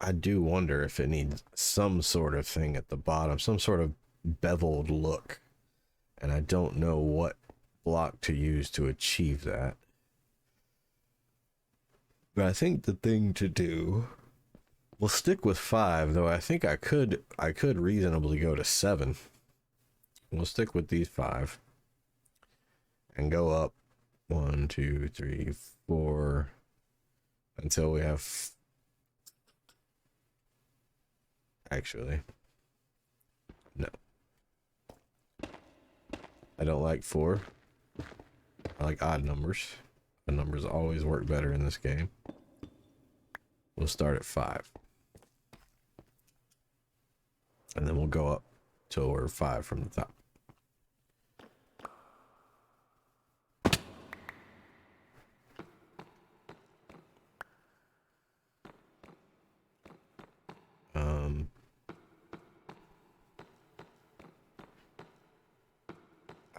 I do wonder if it needs some sort of thing at the bottom, some sort of beveled look. And I don't know what block to use to achieve that. But I think the thing to do, we'll stick with 5, though I think I could reasonably go to 7. We'll stick with these 5 and go up 1, 2, 3, 4 until we have. Actually, no. I don't like 4. I like odd numbers. The numbers always work better in this game. We'll start at 5. And then we'll go up till we're 5 from the top.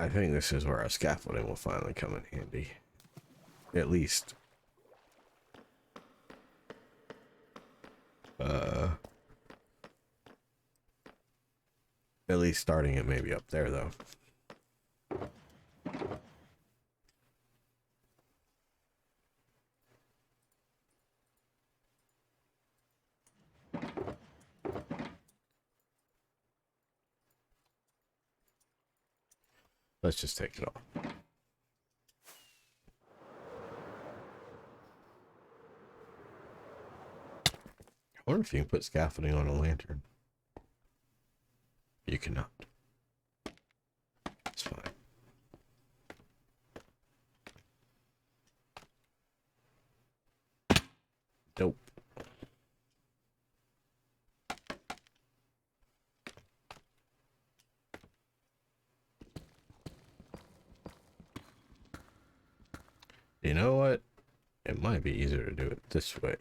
I think this is where our scaffolding will finally come in handy. At least. At least starting it maybe up there, though. Let's just take it off. I wonder if you can put scaffolding on a lantern. You cannot. It's fine. Nope. You know what? It might be easier to do it this way.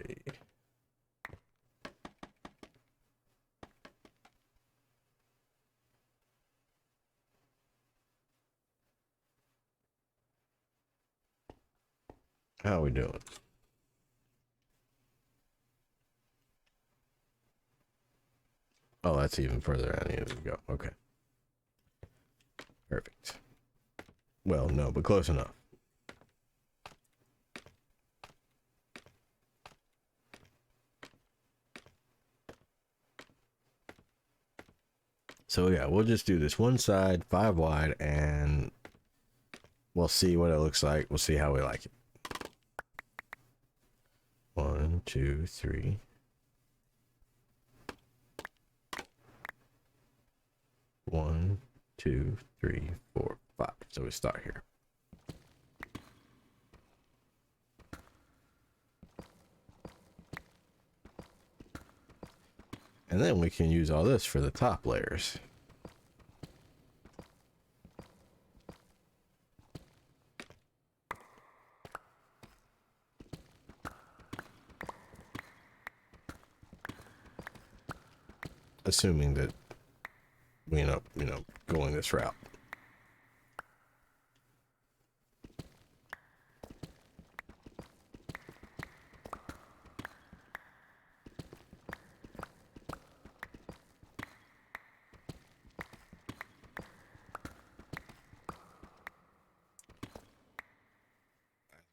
How are we doing? Oh, that's even further down. I needed to go. Okay. Perfect. Well, no, but close enough. So yeah, we'll just do this one side, 5 wide, and we'll see what it looks like. We'll see how we like it. 1, 2, 3. 1, 2, 3, 4, 5. So we start here. And then we can use all this for the top layers. Assuming that we end up, going this route.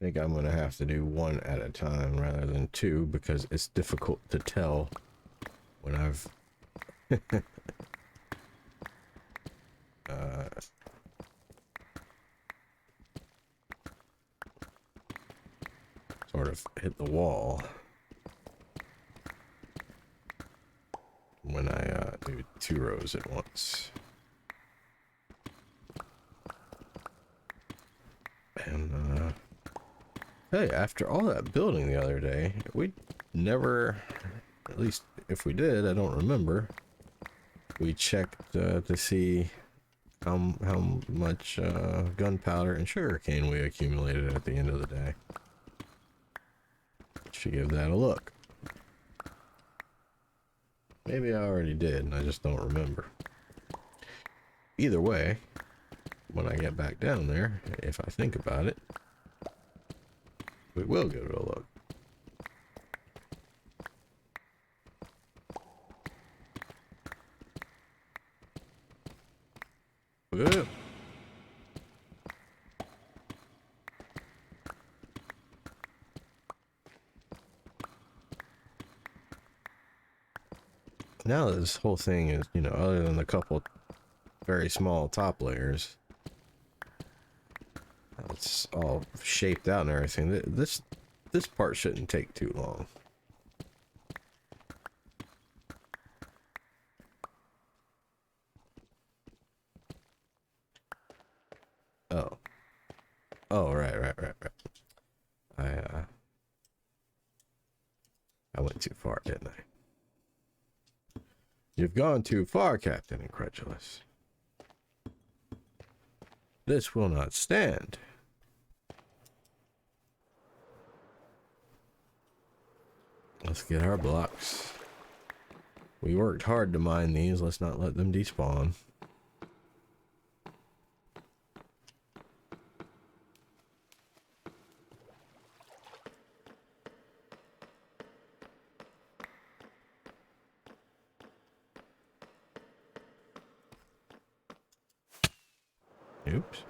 I think I'm going to have to do one at a time rather than two because it's difficult to tell when I've sort of hit the wall when I do 2 rows at once. And hey, after all that building the other day, we never, at least if we did, I don't remember, we checked to see how much gunpowder and sugarcane we accumulated at the end of the day. Should give that a look. Maybe I already did and I just don't remember. Either way, when I get back down there, if I think about it, we will give it a look. Whoa. Now this whole thing is, other than the couple very small top layers, it's all shaped out and everything. This part shouldn't take too long. Oh, right. I went too far, didn't I? You've gone too far, Captain Incredulous. This will not stand. Let's get our blocks. We worked hard to mine these. Let's not let them despawn. Oops.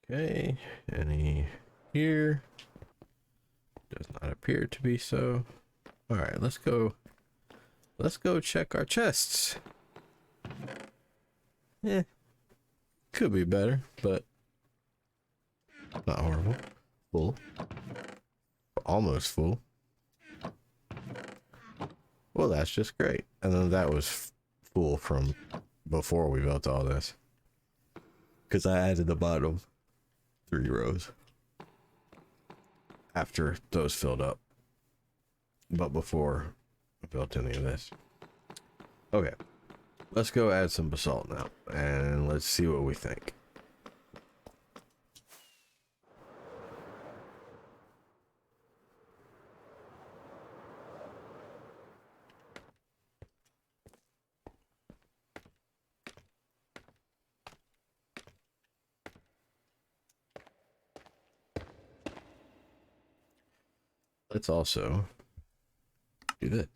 Okay, any here? Does not appear to be so. All right, let's go check our chests. Yeah, could be better, but not horrible. Full. Almost full. Well, that's just great. And then that was full from before we built all this, because I added the bottom 3 rows after those filled up, but before built any of this. Okay, let's go add some basalt now, and let's see what we think. Let's also do this.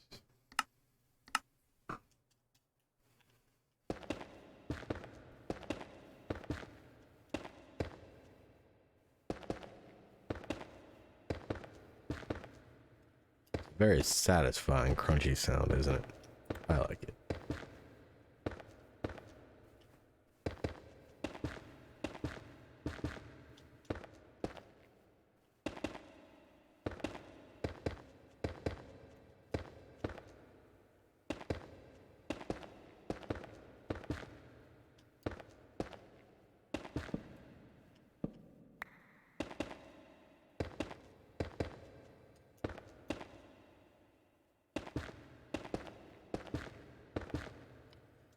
Very satisfying crunchy sound, isn't it? I like it.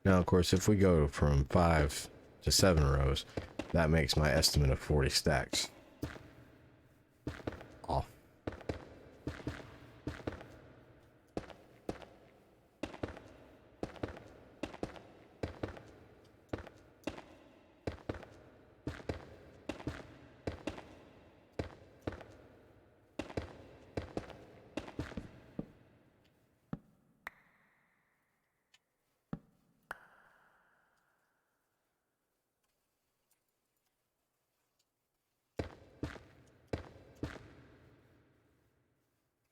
Now, of course, if we go from 5 to 7 rows, that makes my estimate of 40 stacks off.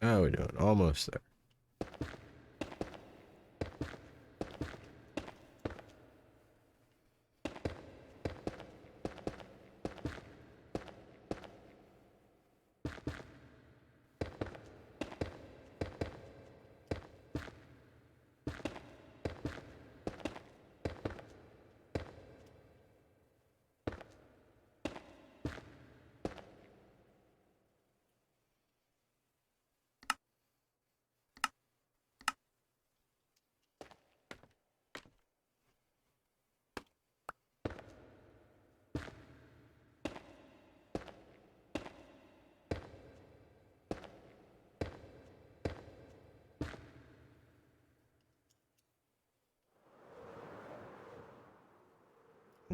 How are we doing? Almost there.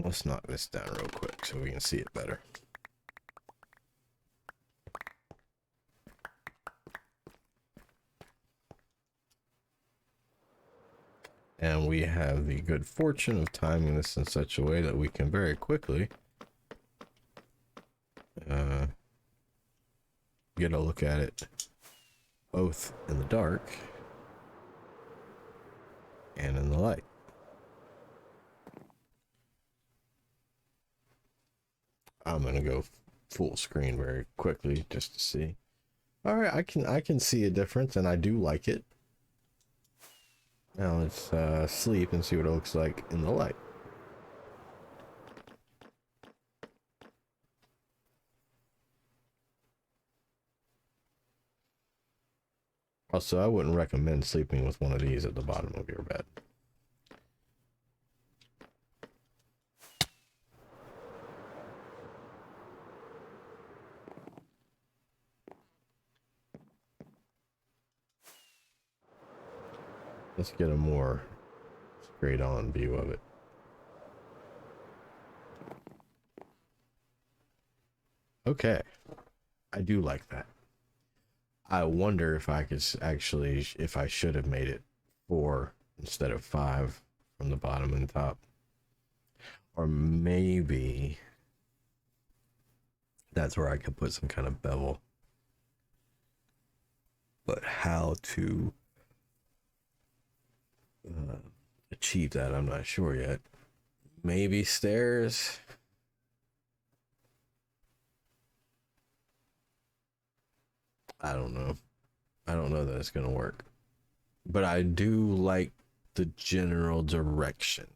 Let's knock this down real quick so we can see it better. And we have the good fortune of timing this in such a way that we can very quickly get a look at it both in the dark and in the light. I'm gonna go full screen very quickly just to see. All right, I can see a difference, and I do like it. Now let's sleep and see what it looks like in the light. Also, I wouldn't recommend sleeping with one of these at the bottom of your bed. Let's get a more straight on view of it. Okay, I do like that. I wonder if I could actually, if I should have made it 4 instead of 5 from the bottom and top. Or maybe that's where I could put some kind of bevel. But how to achieve that, I'm not sure yet. Maybe stairs. I don't know. I don't know that it's gonna work. But I do like the general direction.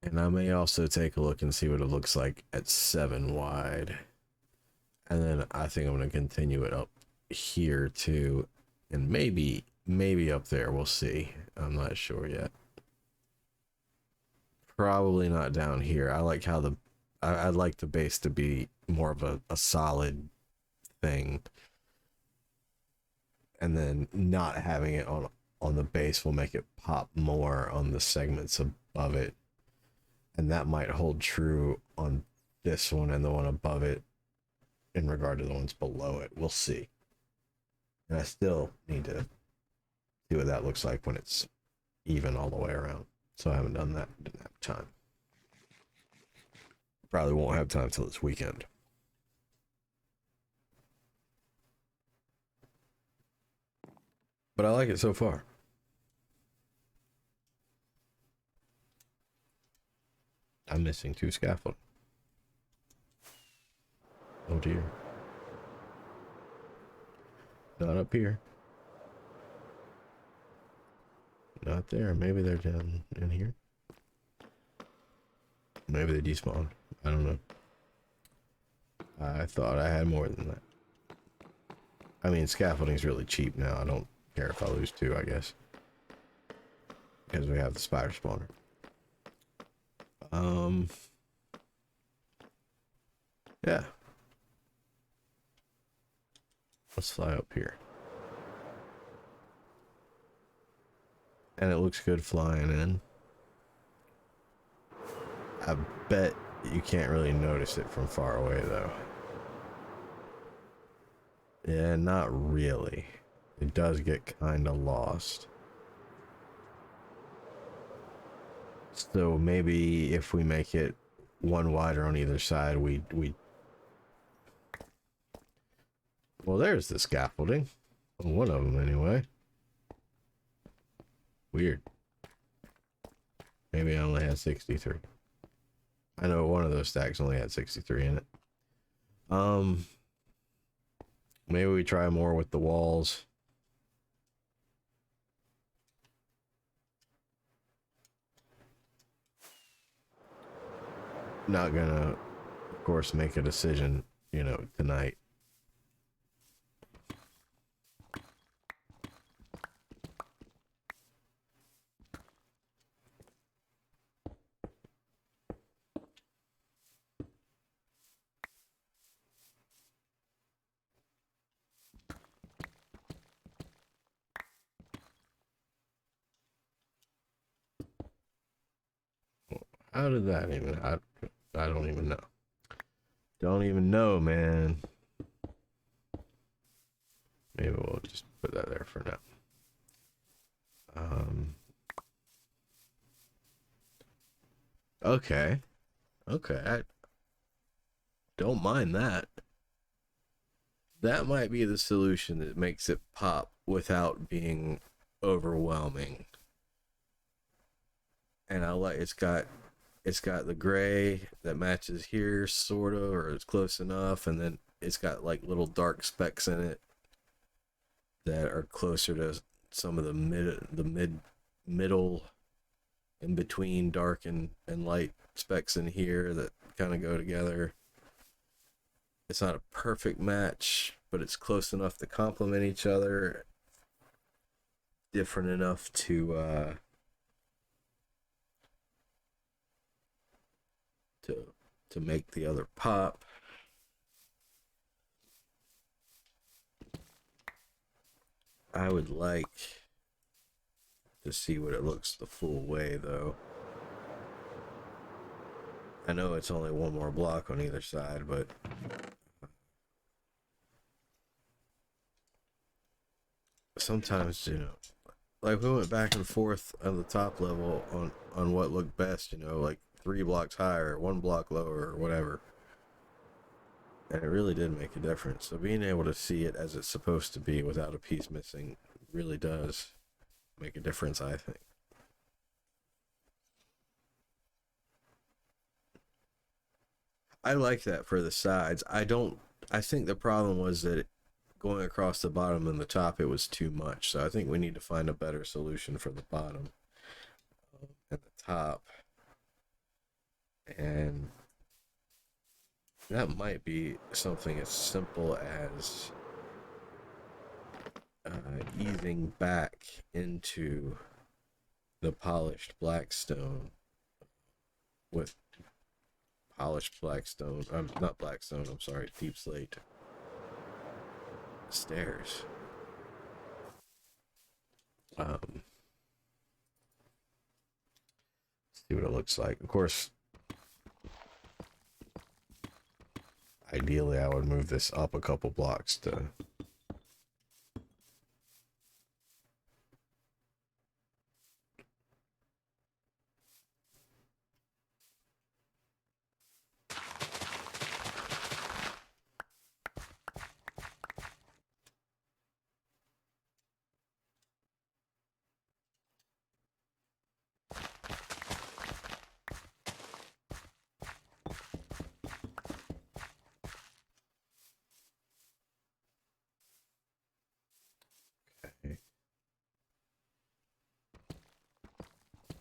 And I may also take a look and see what it looks like at 7 wide And then I think I'm going to continue it up here too. And maybe up there. We'll see. I'm not sure yet. Probably not down here. I like how I'd like the base to be more of a solid thing. And then not having it on the base will make it pop more on the segments above it. And that might hold true on this one and the one above it in regard to the ones below it. We'll see. And I still need to see what that looks like when it's even all the way around. So I haven't done that. Didn't have time. Probably won't have time till this weekend. But I like it so far. I'm missing 2 scaffold. Oh dear. Not up here. Not there. Maybe they're down in here. Maybe they despawned. I don't know. I thought I had more than that. I mean, scaffolding's really cheap now. I don't care if I lose 2, I guess. Because we have the spider spawner. Yeah. Let's fly up here. And it looks good flying in. I bet you can't really notice it from far away, though. Yeah, not really. It does get kind of lost. So maybe if we make it one wider on either side, we well, there's the scaffolding. One of them, anyway. Weird. Maybe I only had 63. I know one of those stacks only had 63 in it. Maybe we try more with the walls. Not gonna, of course, make a decision, you know, tonight. How did that even? I don't even know. Don't even know, man. Maybe we'll just put that there for now. Okay. Okay. I don't mind that. That might be the solution that makes it pop without being overwhelming. And I like it's got the gray that matches here, sort of, or it's close enough, and then it's got like little dark specks in it that are closer to some of the middle in between dark and light specks in here that kind of go together. It's not a perfect match, but it's close enough to complement each other, different enough to make the other pop. I would like to see what it looks the full way, though. I know it's only one more block on either side, but sometimes, you know, like we went back and forth on the top level on what looked best, you know, like 3 blocks higher, 1 block lower, or whatever. And it really did make a difference. So being able to see it as it's supposed to be without a piece missing really does make a difference, I think. I like that for the sides. I think the problem was that going across the bottom and the top, it was too much. So I think we need to find a better solution for the bottom and the top. And That might be something as simple as easing back into the polished black stone with polished black stone. Not black stone, I'm sorry, deep slate stairs. See what it looks like. Of course, ideally I would move this up a couple blocks to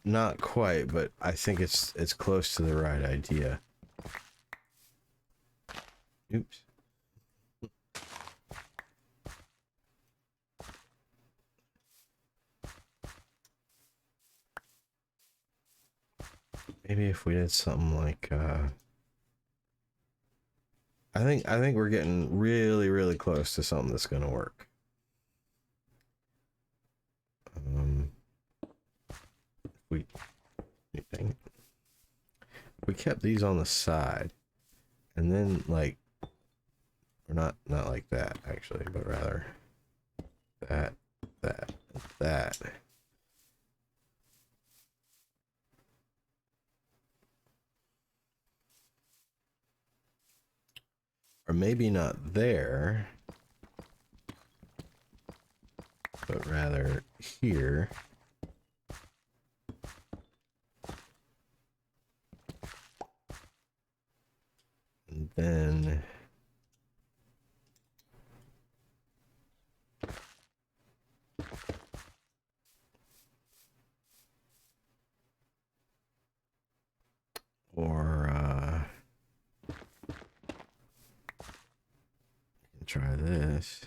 not quite, but I think it's close to the right idea. Oops. Maybe if we did something like I think we're getting really close to something that's gonna work. We kept these on the side, and then like, or not like that actually, but rather that. Or maybe not there, but rather here. And then try this.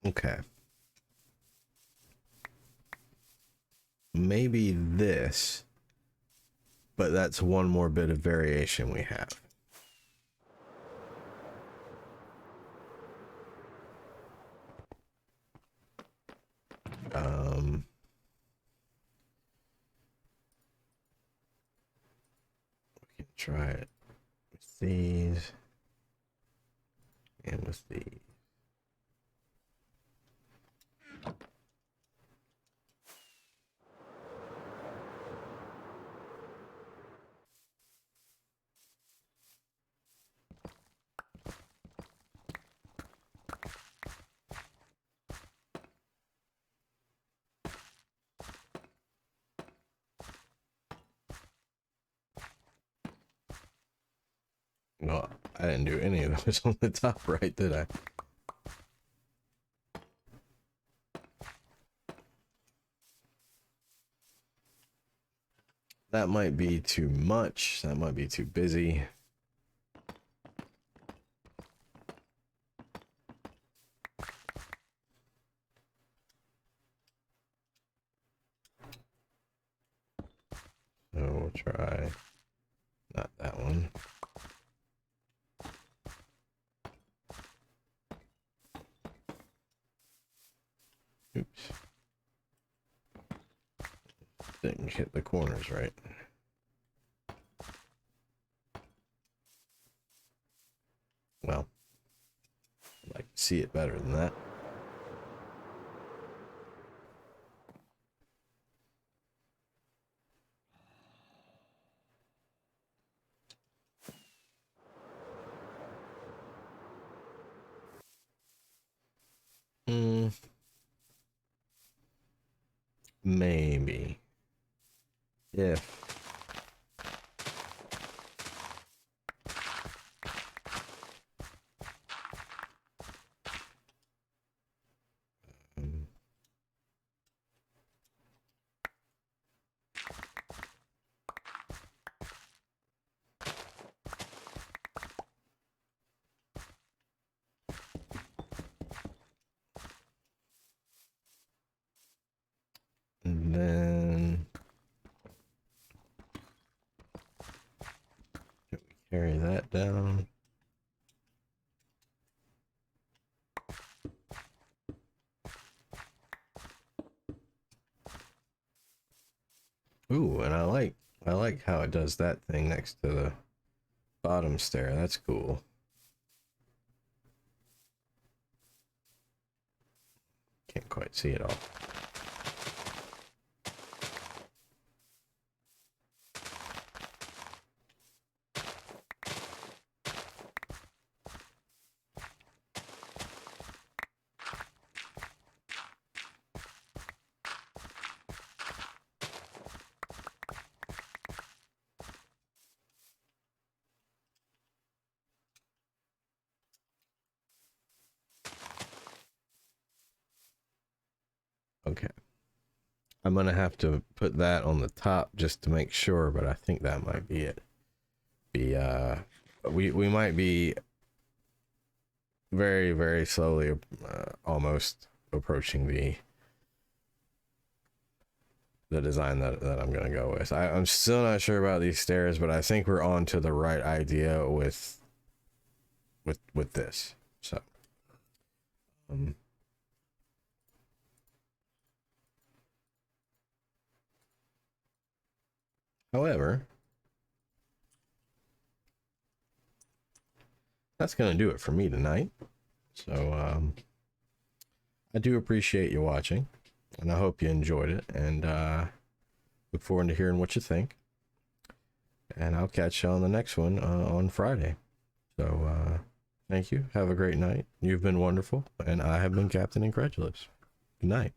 Okay. Maybe this, but that's one more bit of variation we have. We can try it with these and with these. No, I didn't do any of those on the top right, did I? That might be too much. That might be too busy. So we'll try not that one. Oops. Didn't hit the corners right. Well, I'd like to see it better than that. Maybe. If Carry that down. Ooh, and I like how it does that thing next to the bottom stair. That's cool. Can't quite see it all. Okay. I'm gonna have to put that on the top just to make sure, but I think that might be it. We might be very, very slowly almost approaching the design that I'm gonna go with. I'm still not sure about these stairs, but I think we're on to the right idea with this. So however, that's gonna do it for me tonight. So I do appreciate you watching, and I hope you enjoyed it, and look forward to hearing what you think. And I'll catch you on the next one on Friday. So thank you. Have a great night. You've been wonderful, and I have been Captain Incredulous. Good night.